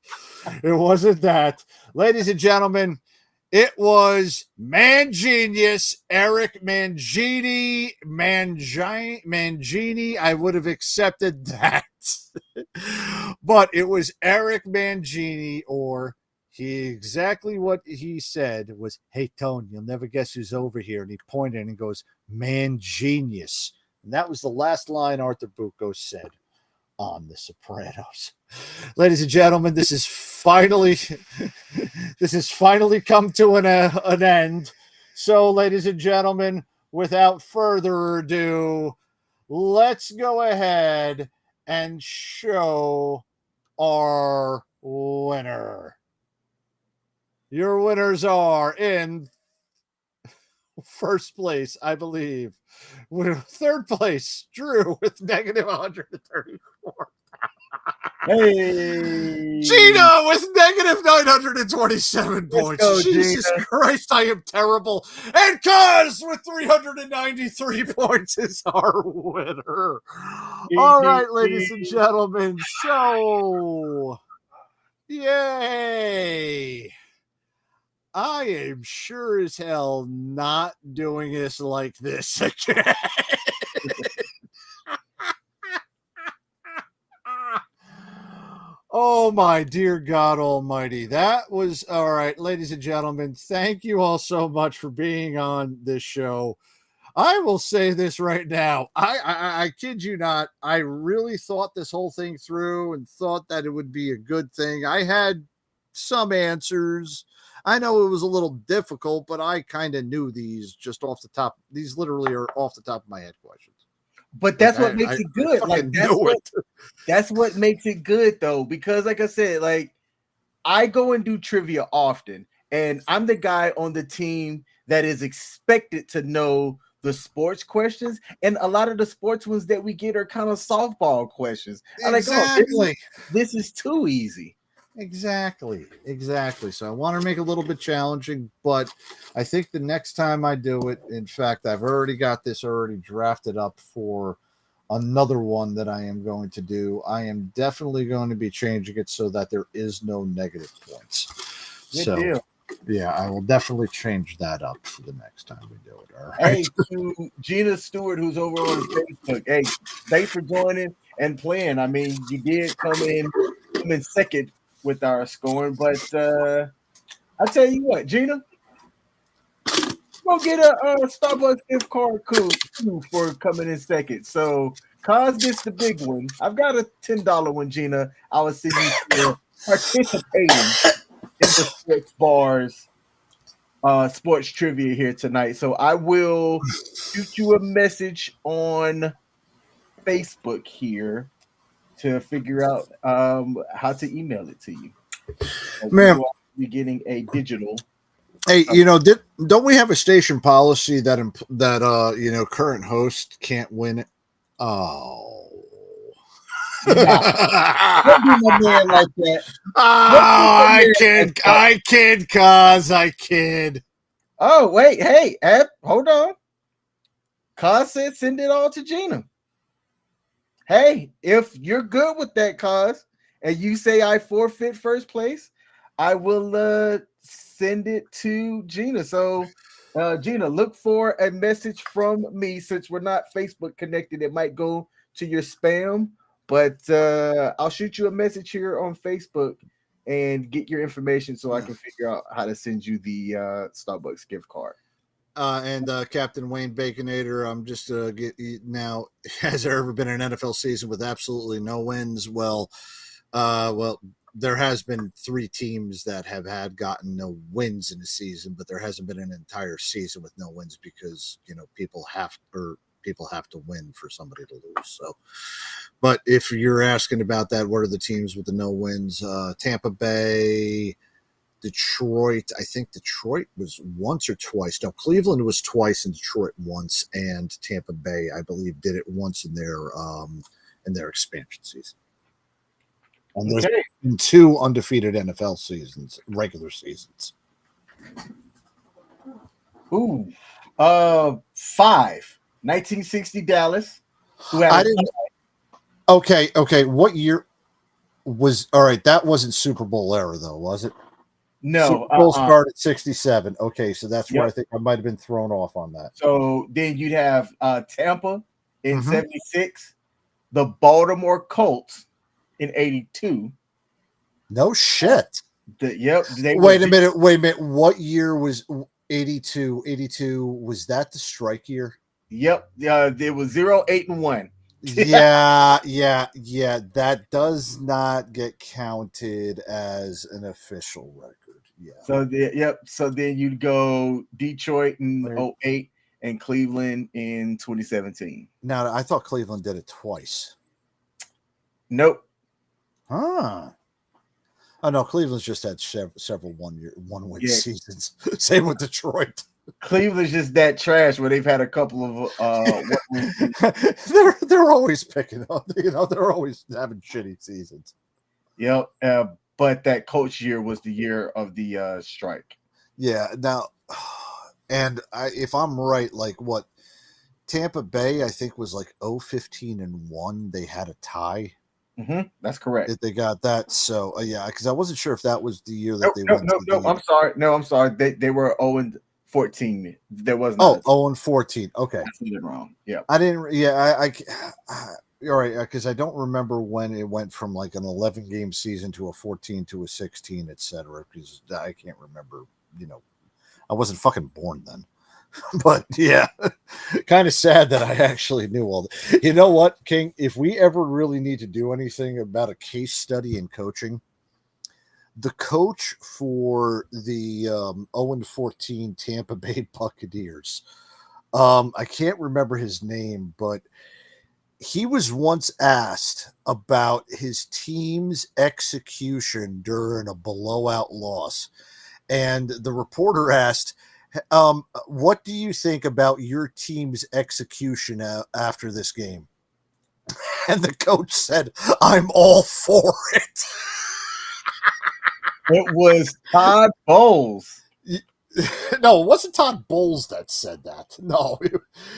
It wasn't that. Ladies and gentlemen, It was Man Genius, Eric Mangini. I would have accepted that. But it was Eric Mangini, or exactly what he said was, "Hey, Tone, you'll never guess who's over here." And he pointed and he goes, "Man Genius." And that was the last line Arthur Bucco said on The Sopranos. Ladies and gentlemen, this has finally come to an end. So, ladies and gentlemen, without further ado, let's go ahead and show our winner. Your winners are in first place, I believe. Third place, Drew with negative 134. Hey, Gina with negative 927 points. go, Jesus Gina. Christ, I am terrible. And Cuz with 393 points is our winner. All right, ladies and gentlemen. So, yay. I am sure as hell not doing this like this again. Oh, my dear God Almighty. That was all right, ladies and gentlemen. Thank you all so much for being on this show. I will say this right now. I kid you not. I really thought this whole thing through and thought that it would be a good thing. I had some answers. I know it was a little difficult, but I kind of knew these just off the top. These literally are off the top of my head questions. But that's what makes it good. Like that's what makes it good, though, because like I said, like I go and do trivia often, and I'm the guy on the team that is expected to know the sports questions, and a lot of the sports ones that we get are kind of softball questions. Exactly. Like, this is too easy. Exactly. So I want to make it a little bit challenging, but I think the next time I do it, in fact, I've already got this already drafted up for another one that I am going to do. I am definitely going to be changing it so that there is no negative points. Good deal. Yeah, I will definitely change that up for the next time we do it. All right. Hey, to Gina Stewart, who's over on Facebook. Hey, thanks for joining and playing. I mean, you did come in second with our scoring, but I'll tell you what, Gina, go get a Starbucks gift card code for coming in second. So Cos gets the big one. I've got a $10 one, Gina. I will see you for participating in the Sports Bars sports trivia here tonight. So I will shoot you a message on Facebook here to figure out how to email it to you. Ma'am, you're getting a digital. Hey, don't we have a station policy that current host can't win it? Oh. Don't be my man like that. I kid, cuz I kid. Oh, wait, hey, hold on. Cuz said send it all to Gina. Hey, if you're good with that, Cuz, and you say I forfeit first place, I will send it to Gina. So, Gina, look for a message from me. Since we're not Facebook connected, it might go to your spam, but I'll shoot you a message here on Facebook and get your information so I can figure out how to send you the Starbucks gift card. And Captain Wayne Baconator, I'm just now. Has there ever been an NFL season with absolutely no wins? Well, there has been 3 teams that have gotten no wins in the season, but there hasn't been an entire season with no wins because people have to win for somebody to lose. So, but if you're asking about that, what are the teams with the no wins? Tampa Bay, Detroit. I think Detroit was once or twice. No, Cleveland was twice and Detroit once, and Tampa Bay, I believe, did it once in their expansion season. And there's been 2 undefeated NFL seasons, regular seasons. Ooh, 5. 1960 Dallas. Okay. What year was all right? That wasn't Super Bowl era though, was it? No. Super Bowl started 67. Okay, so that's where Yep. I think I might have been thrown off on that. So then you'd have Tampa in Mhm. 76, the Baltimore Colts in 82. No shit. Wait a minute. What year was 82? 82, was that the strike year? Yep. It was 0-8-1. Yeah. That does not get counted as an official record. Yeah. So then you'd go Detroit in 08 and Cleveland in 2017. Now, I thought Cleveland did it twice. Nope. Huh. Oh no, Cleveland's just had several one-win Yeah. seasons. Same with Detroit. Cleveland's just that trash where they've had a couple of they're always picking up. They're always having shitty seasons. Yep. But that coach year was the year of the strike. Yeah. Now, and if I'm right, like what Tampa Bay, I think was like 0-15-1. They had a tie. Mm-hmm. That's correct. They got that. So yeah, because I wasn't sure if that was the year that they went. No. I'm sorry. No, I'm sorry. They were 0-14. There was not. 0-14. Okay, I said it wrong. Yeah, I didn't. Yeah, I all right, because I don't remember when it went from like an 11 game season to a 14 to a 16, etc. Because I can't remember. I wasn't fucking born then. But yeah, kind of sad that I actually knew all that. You know what, King? If we ever really need to do anything about a case study in coaching, the coach for the 0-14 Tampa Bay Buccaneers, I can't remember his name, but he was once asked about his team's execution during a blowout loss. And the reporter asked, what do you think about your team's execution after this game? And the coach said, I'm all for it. It was Todd Bowles. No, it wasn't Todd Bowles that said that. No.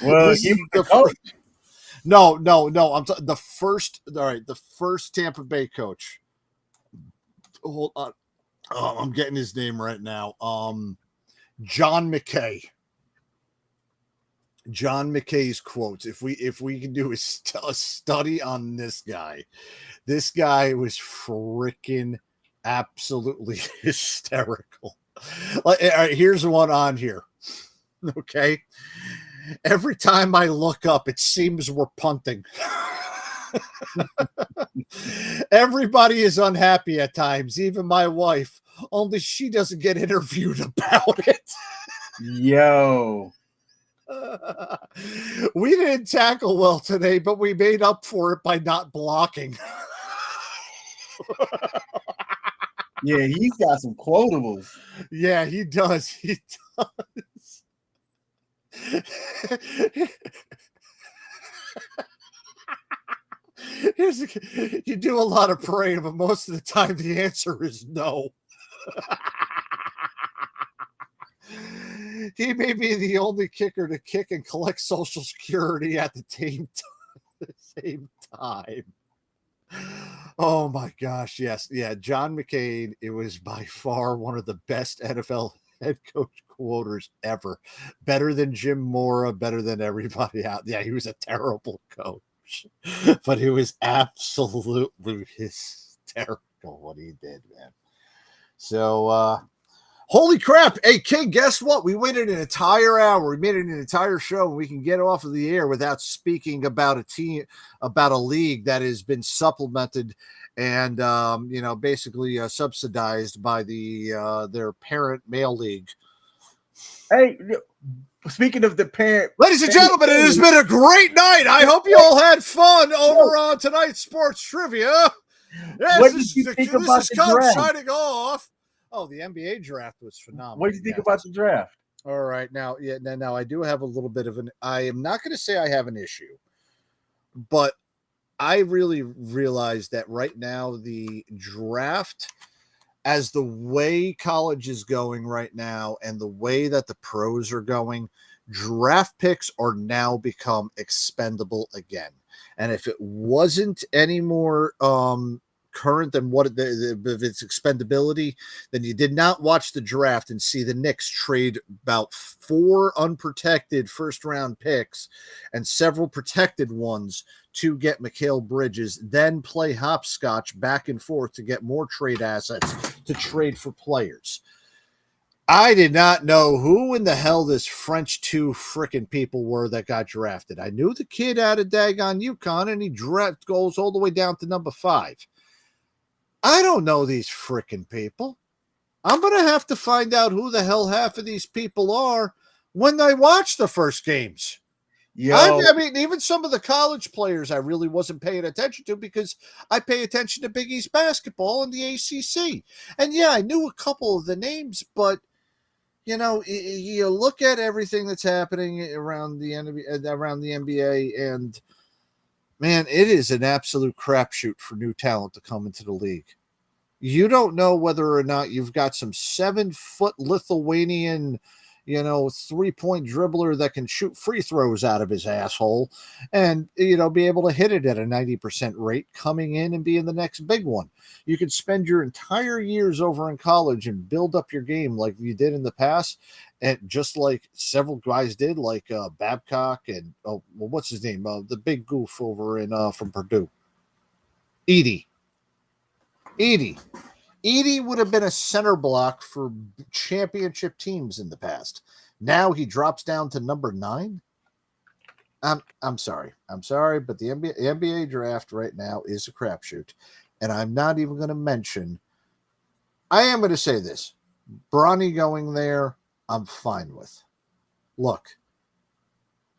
Well, he was the coach. No. I'm the first. All right, the first Tampa Bay coach. Hold on. I'm getting his name right now. John McKay. John McKay's quotes. If we can do a study on this guy was freaking absolutely hysterical. All right, here's one on here. Okay. Every time I look up, it seems we're punting. Everybody is unhappy at times, even my wife, only she doesn't get interviewed about it. Yo. We didn't tackle well today, but we made up for it by not blocking. Yeah, he's got some quotables. Yeah, he does. He does. You do a lot of praying, but most of the time the answer is no. He may be the only kicker to kick and collect Social Security at the same time. Oh my gosh, yes. Yeah, John McCain, it was by far one of the best NFL head coach quoters ever. Better than Jim Mora, better than everybody out. Yeah, he was a terrible coach, but it was absolutely hysterical what he did, man. So, holy crap. Hey, King, guess what? We waited an entire hour. We made it an entire show, and we can get off of the air without speaking about a league that has been supplemented and, basically subsidized by their parent male league. Hey, speaking of the parent. Ladies and gentlemen, it has been a great night. I hope you all had fun over on tonight's sports trivia. What did you think about the draft? Signing off. Oh, the NBA draft was phenomenal. What did you think about the draft? All right. Now I do have a little bit of I am not going to say I have an issue, but I really realize that right now the draft, as the way college is going right now and the way that the pros are going, draft picks are now become expendable again. And if it wasn't any more current and what of its expendability, then you did not watch the draft and see the Knicks trade about 4 unprotected first-round picks and several protected ones to get Mikal Bridges, then play hopscotch back and forth to get more trade assets to trade for players. I did not know who in the hell this French 2 frickin' people were that got drafted. I knew the kid out of daggone UConn, and he goes all the way down to number 5. I don't know these frickin' people. I'm going to have to find out who the hell half of these people are when I watch the first games. I mean, even some of the college players I really wasn't paying attention to because I pay attention to Big East basketball and the ACC. And yeah, I knew a couple of the names, but you know, you look at everything that's happening around the NBA, and man, it is an absolute crapshoot for new talent to come into the league. You don't know whether or not you've got some 7-foot Lithuanian, 3-point dribbler that can shoot free throws out of his asshole and, be able to hit it at a 90% rate coming in and being the next big one. You could spend your entire years over in college and build up your game like you did in the past. And just like several guys did, like Babcock and, what's his name? The big goof over in from Purdue. Edey would have been a center block for championship teams in the past. Now he drops down to number 9. I'm sorry, but the NBA draft right now is a crapshoot, and I'm not even going to mention. I am going to say this: Bronny going there, I'm fine with. Look,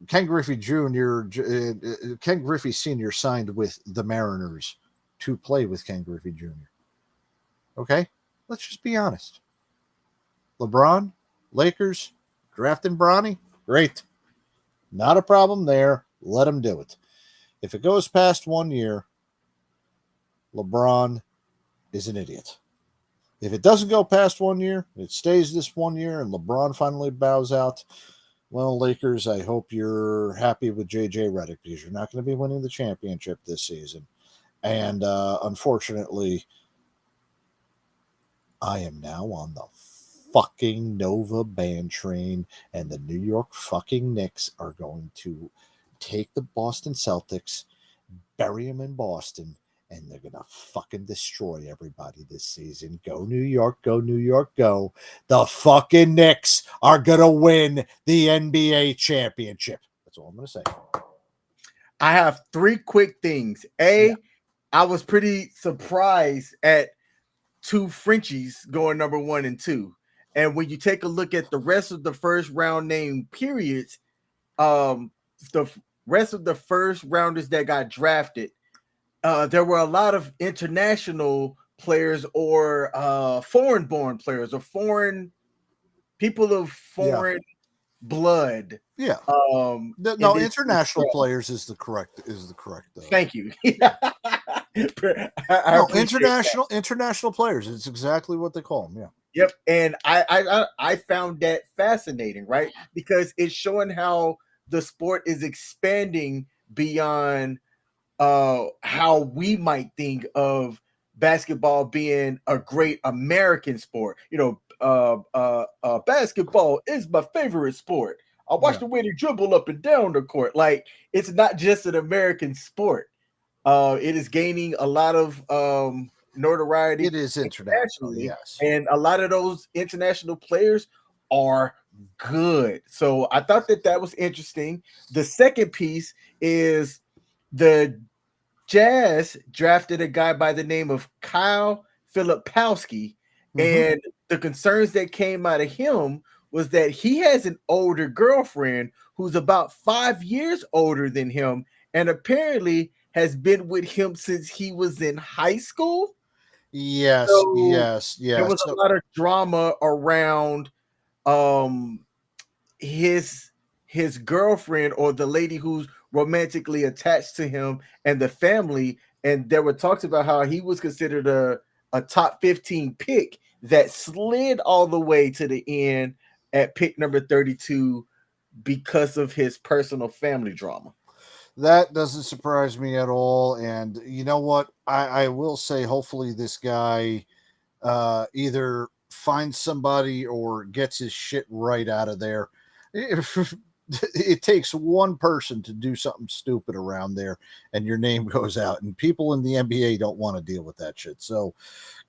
Ken Griffey Jr., Ken Griffey Sr. signed with the Mariners to play with Ken Griffey Jr. Okay, let's just be honest. LeBron, Lakers, drafting Bronny, great. Not a problem there. Let him do it. If it goes past 1 year, LeBron is an idiot. If it doesn't go past 1 year, it stays this 1 year, and LeBron finally bows out, well, Lakers, I hope you're happy with J.J. Redick because you're not going to be winning the championship this season. And unfortunately, I am now on the fucking Nova band train, and the New York fucking Knicks are going to take the Boston Celtics, bury them in Boston, and they're going to fucking destroy everybody this season. Go New York, go New York, go. The fucking Knicks are going to win the NBA championship. That's all I'm going to say. I have 3 quick things. I was pretty surprised at 2 Frenchies going number 1 and 2. And when you take a look at the rest of the first round name periods, the rest of the first rounders that got drafted, there were a lot of international players or foreign-born players or foreign people of foreign blood. Yeah. No, international players is the correct. Thank you. International players. It's exactly what they call them. Yeah. Yep. And I found that fascinating, right? Because it's showing how the sport is expanding beyond how we might think of basketball being a great American sport. Basketball is my favorite sport. I watch the way they dribble up and down the court. Like, it's not just an American sport. It is gaining a lot of notoriety. It is internationally, yes. And a lot of those international players are good. So I thought that was interesting. The second piece is the Jazz drafted a guy by the name of Kyle Filipowski, and the concerns that came out of him was that he has an older girlfriend who's about 5 years older than him, and apparently has been with him since he was in high school. Yes. There was a lot of drama around his girlfriend, or the lady who's romantically attached to him, and the family. And there were talks about how he was considered a top 15 pick that slid all the way to the end at pick number 32 because of his personal family drama. That doesn't surprise me at all. And you know what? I will say, hopefully, this guy either finds somebody or gets his shit right out of there. It takes one person to do something stupid around there, and your name goes out. And people in the NBA don't want to deal with that shit. So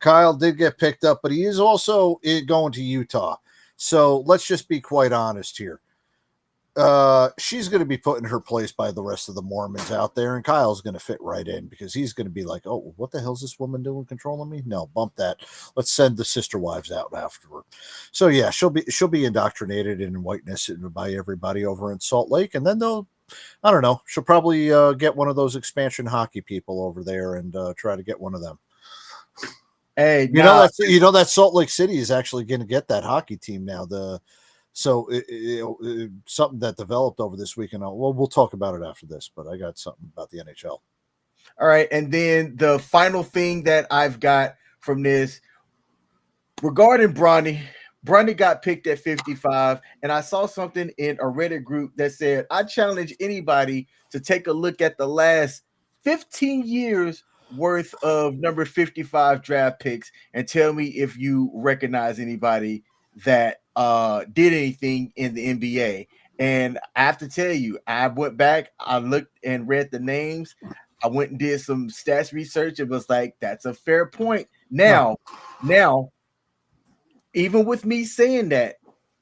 Kyle did get picked up, but he is also going to Utah. So let's just be quite honest here. She's going to be put in her place by the rest of the Mormons out there, and Kyle's going to fit right in because he's going to be like, "Oh, what the hell's this woman doing controlling me?" No, bump that. Let's send the sister wives out afterward. So yeah, she'll be indoctrinated in whiteness by everybody over in Salt Lake, and then I don't know, she'll probably get one of those expansion hockey people over there and try to get one of them. Hey, you know that Salt Lake City is actually going to get that hockey team now. So something that developed over this weekend. We'll talk about it after this, but I got something about the NHL. All right, and then the final thing that I've got from this regarding Bronny. Bronny got picked at 55, and I saw something in a Reddit group that said, I challenge anybody to take a look at the last 15 years worth of number 55 draft picks and tell me if you recognize anybody that did anything in the NBA. And I have to tell you, I went back, I looked and read the names. I went and did some stats research. It was like, that's a fair point. Now, even with me saying that,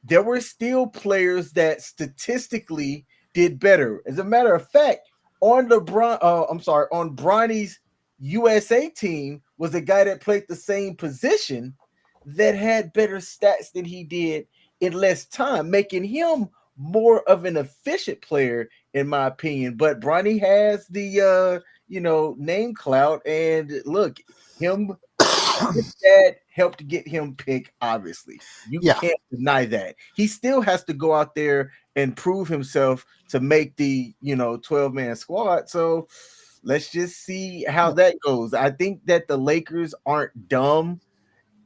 there were still players that statistically did better. As a matter of fact, on Bronny's USA team was a guy that played the same position that had better stats than he did in less time, making him more of an efficient player, in my opinion. But Bronny has the name clout, and look, him. His dad helped get him picked, obviously. You can't deny that. He still has to go out there and prove himself to make the 12-man squad. So let's just see how that goes. I think that the Lakers aren't dumb.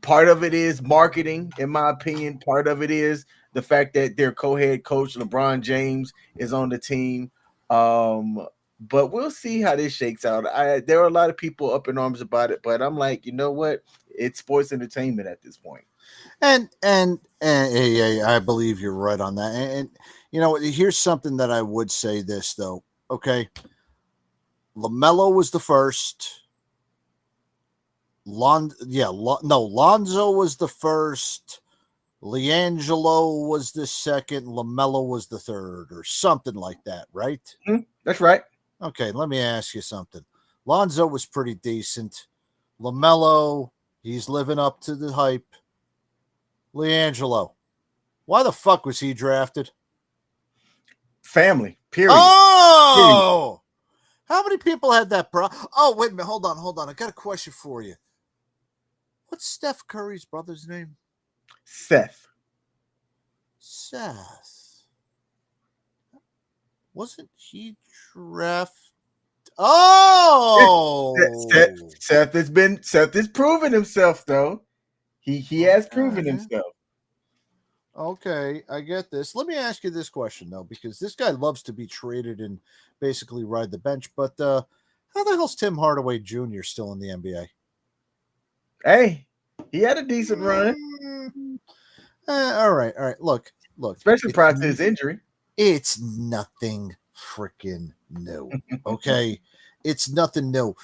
Part of it is marketing, in my opinion. Part of it is the fact that their co-head coach, LeBron James, is on the team. But we'll see how this shakes out. There are a lot of people up in arms about it, but I'm like, you know what? It's sports entertainment at this point. And I believe you're right on that. And here's something that I would say this though. Okay, LaMelo was the first. Lonzo was the first. LiAngelo was the second. LaMelo was the third, or something like that, right? That's right. Okay, let me ask you something. Lonzo was pretty decent. LaMelo, he's living up to the hype. LiAngelo, why the fuck was he drafted? Family, period. Oh! Period. How many people had that problem? Oh, wait a minute. Hold on. I got a question for you. What's Steph Curry's brother's name? Seth. Wasn't he drafted? Oh! Seth has proven himself, though. He has proven himself. Okay, I get this. Let me ask you this question, though, because this guy loves to be traded and basically ride the bench. But how the hell's Tim Hardaway Jr. still in the NBA? Hey, he had a decent run. All right. Look. Especially prior to his injury. It's nothing freaking new. Okay? It's nothing new.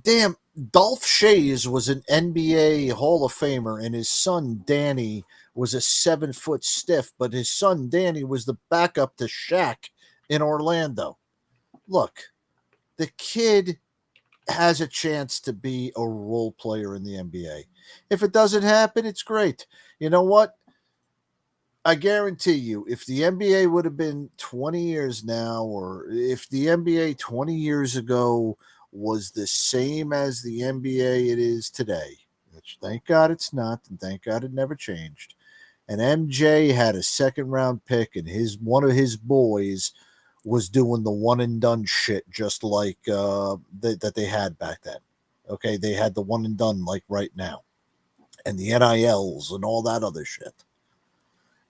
Damn, Dolph Schayes was an NBA Hall of Famer, and his son Danny was a 7-foot stiff, but his son Danny was the backup to Shaq in Orlando. Look, the kid has a chance to be a role player in the NBA. If it doesn't happen, it's great. You know what? I guarantee you, if the NBA would have been 20 years now, or if the NBA 20 years ago was the same as the NBA it is today, which thank God it's not, and thank God it never changed, and MJ had a second-round pick, and one of his boys was doing the one-and-done shit just like that they had back then. Okay, they had the one-and-done like right now, and the NILs and all that other shit.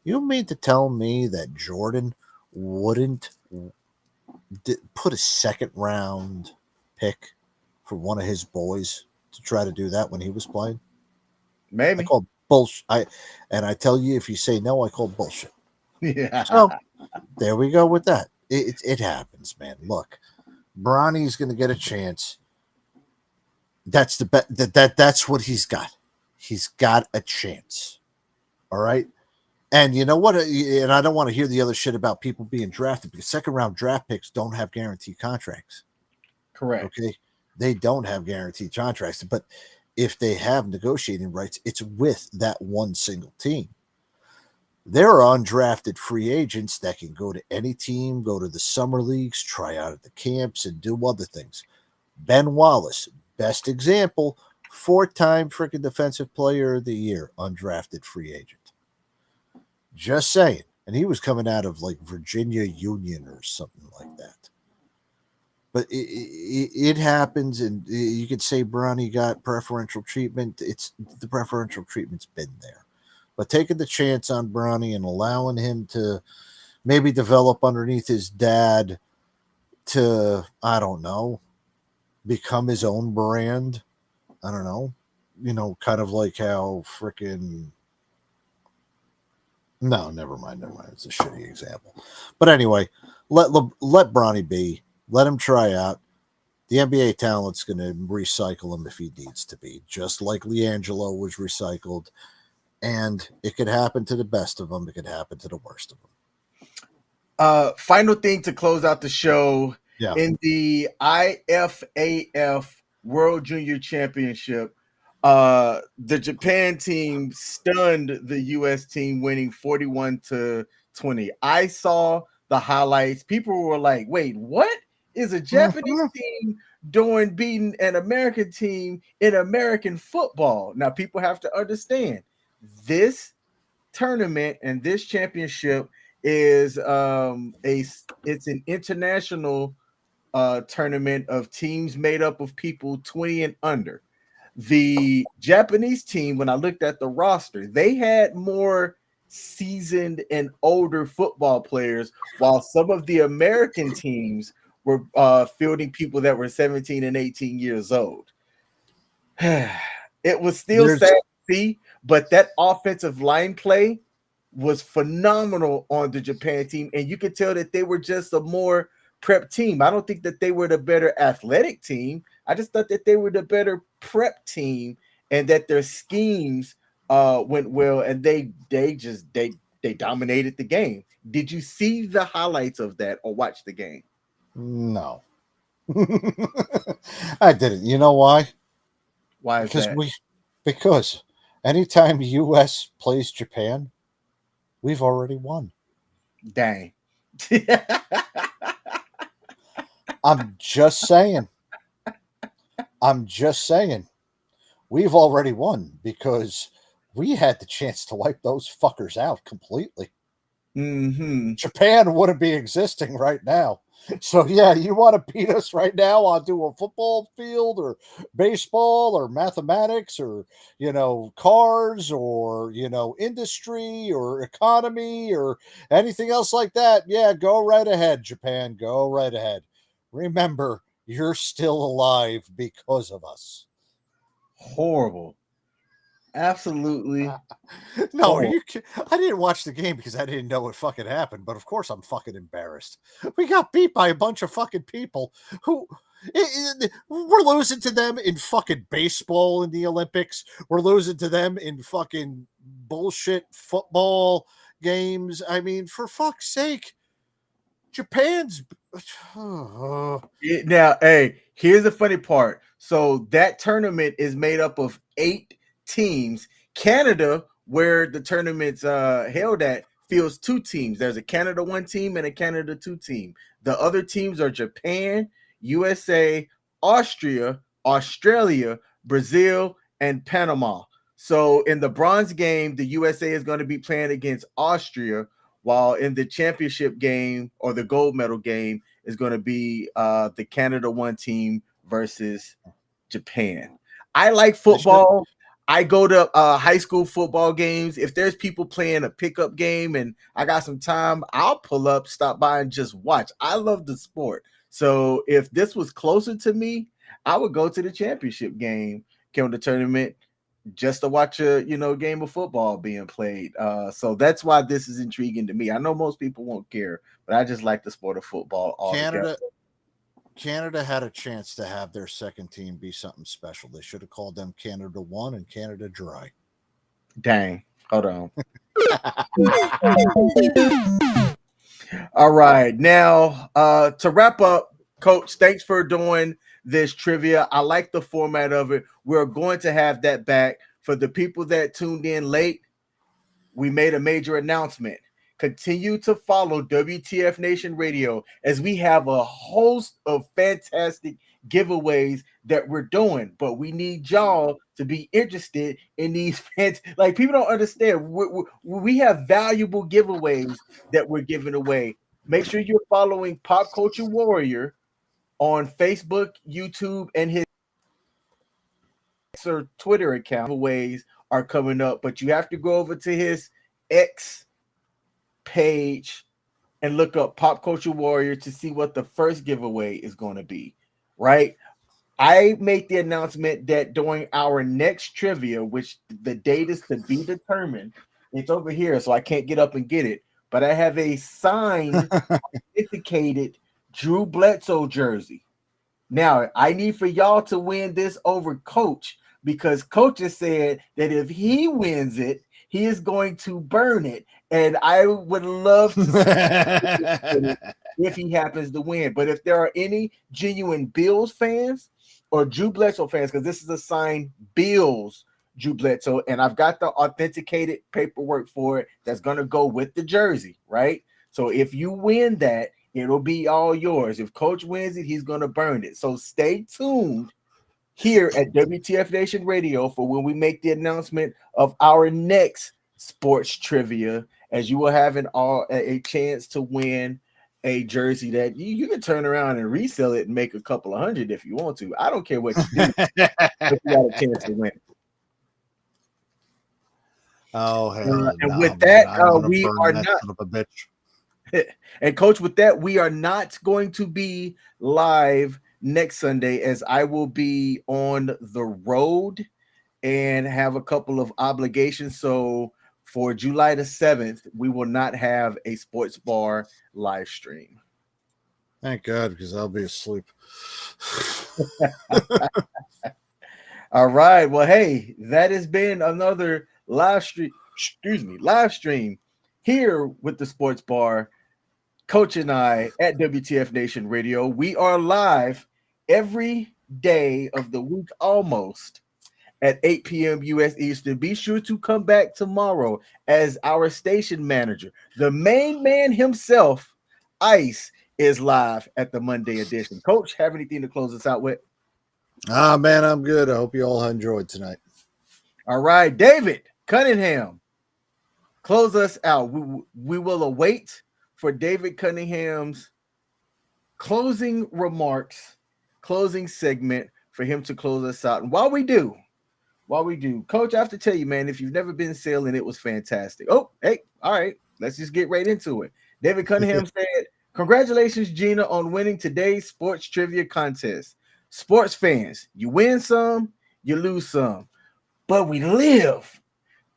You mean to tell me that Jordan wouldn't put a second round pick for one of his boys to try to do that when he was playing? I Maybe. call bullshit. I tell you, if you say no, I call bullshit. Yeah. So there we go with that. It happens, man. Look, Bronny's going to get a chance. That's that's what he's got. He's got a chance. All right. And you know what? And I don't want to hear the other shit about people being drafted because second round draft picks don't have guaranteed contracts. Correct. Okay. They don't have guaranteed contracts. But if they have negotiating rights, it's with that one single team. There are undrafted free agents that can go to any team, go to the summer leagues, try out at the camps, and do other things. Ben Wallace, best example, 4-time freaking defensive player of the year, undrafted free agent. Just saying. And he was coming out of like Virginia Union or something like that. But it happens, and you could say Bronny got preferential treatment. It's the preferential treatment's been there. But taking the chance on Bronny and allowing him to maybe develop underneath his dad to, I don't know, become his own brand. I don't know. Kind of like how freaking. No, never mind. It's a shitty example. But anyway, let Bronny be. Let him try out. The NBA talent's going to recycle him if he needs to be, just like LiAngelo was recycled. And it could happen to the best of them. It could happen to the worst of them. Final thing to close out the show. Yeah. In the IFAF World Junior Championship, the Japan team stunned the U.S. team, winning 41-20. I saw the highlights. People were like, wait, what is a Japanese team doing beating an American team in American football? Now, people have to understand this tournament and this championship is it's an international tournament of teams made up of people 20 and under. The Japanese team, when I looked at the roster, they had more seasoned and older football players, while some of the American teams were fielding people that were 17 and 18 years old. It was still sad to see, but that offensive line play was phenomenal on the Japan team, and you could tell that they were just a more prep team. I don't think that they were the better athletic team. I just thought that they were the better prep team, and that their schemes went well, and they dominated the game. Did you see the highlights of that or watch the game? No. I didn't. You know why? Why is that? Because anytime U.S. plays Japan, we've already won. Dang. I'm just saying. We've already won because we had the chance to wipe those fuckers out completely. Mm-hmm. Japan wouldn't be existing right now. So, yeah, you want to beat us right now onto a football field or baseball or mathematics or, cars or, industry or economy or anything else like that. Yeah, go right ahead, Japan. Go right ahead. Remember, you're still alive because of us. Horrible. Absolutely. No, are you kidding? I didn't watch the game because I didn't know what fucking happened, but of course I'm fucking embarrassed. We got beat by a bunch of fucking people who we're losing to them in fucking baseball in the Olympics. We're losing to them in fucking bullshit football games. I mean, for fuck's sake, Japan's. Now, hey, here's the funny part. So that tournament is made up of 8 teams. Canada, where the tournament's held at, fields 2 teams. There's a Canada 1 team and a Canada 2 team. The other teams are Japan, USA, Austria, Australia, Brazil, and Panama. So in the bronze game, the USA is going to be playing against Austria, while in the championship game or the gold medal game is going to be the Canada 1 team versus Japan. I like football. I go to high school football games. If there's people playing a pickup game and I got some time, I'll pull up, stop by, and just watch. I love the sport. So if this was closer to me, I would go to the championship game, come to the tournament, just to watch a game of football being played. So that's why this is intriguing to me. I know most people won't care, but I just like the sport of football altogether. Canada had a chance to have their second team be something special. They should have called them Canada 1 and Canada Dry. Dang. Hold on. All right. Now, to wrap up, Coach, thanks for doing this trivia. I like the format of it. We're going to have that back. For the people that tuned in late, we made a major announcement. Continue to follow WTF Nation Radio as we have a host of fantastic giveaways that we're doing, but we need y'all to be interested in these like people don't understand. We have valuable giveaways that we're giving away. Make sure you're following Pop Culture Warrior on Facebook, YouTube, and his Twitter account. Giveaways are coming up, but you have to go over to his X page and look up Pop Culture Warrior to see what the first giveaway is going to be, right? I make the announcement that during our next trivia, which the date is to be determined, it's over here, so I can't get up and get it, but I have a signed, authenticated Drew Bledsoe jersey. Now, I need for y'all to win this over Coach, because Coach has said that if he wins it, he is going to burn it. And I would love to see if he happens to win. But if there are any genuine Bills fans or Drew Bledsoe fans, because this is a signed Bills Drew Bledsoe, and I've got the authenticated paperwork for it that's going to go with the jersey, right? So if you win that, it'll be all yours. If Coach wins it, he's going to burn it. So stay tuned here at WTF Nation Radio for when we make the announcement of our next sports trivia, as you will have a chance to win a jersey that you can turn around and resell it and make a couple of $100 if you want to. I don't care what you do, but you got a chance to win. Oh, hell and no, with man. that, we are that not. Son of a bitch. And Coach, with that, we are not going to be live next Sunday, as I will be on the road and have a couple of obligations. So for July the 7th, we will not have a sports bar live stream. Thank God, because I'll be asleep. All right. Well, hey, that has been another live stream here with the sports bar. Coach and I at WTF Nation Radio. We are live every day of the week almost at 8 p.m. U.S. Eastern. Be sure to come back tomorrow as our station manager, the main man himself, Ice, is live at the Monday edition. Coach, have anything to close us out with? Man, I'm good. I hope you all enjoyed tonight. All right, David Cunningham, close us out. We will await for David Cunningham's closing remarks, closing segment for him to close us out. And while we do, Coach, I have to tell you, man, if you've never been sailing, it was fantastic. Oh, hey, all right, let's just get right into it. David Cunningham said, congratulations, Gina, on winning today's sports trivia contest. Sports fans, you win some, you lose some, but we live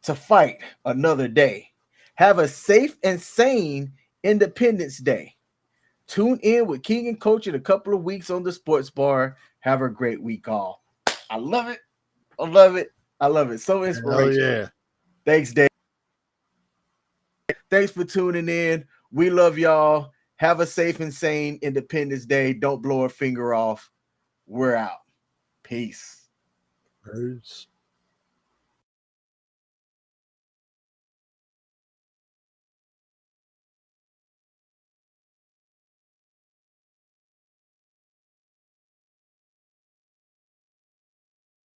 to fight another day. Have a safe and sane Independence Day. Tune in with King and Coach in a couple of weeks on the Sports Bar. Have a great week all. I love it. I love it. I love it. So inspirational. Yeah. Thanks, Dave. Thanks for tuning in. We love y'all. Have a safe and sane Independence Day. Don't blow a finger off. We're out. Peace. Peace.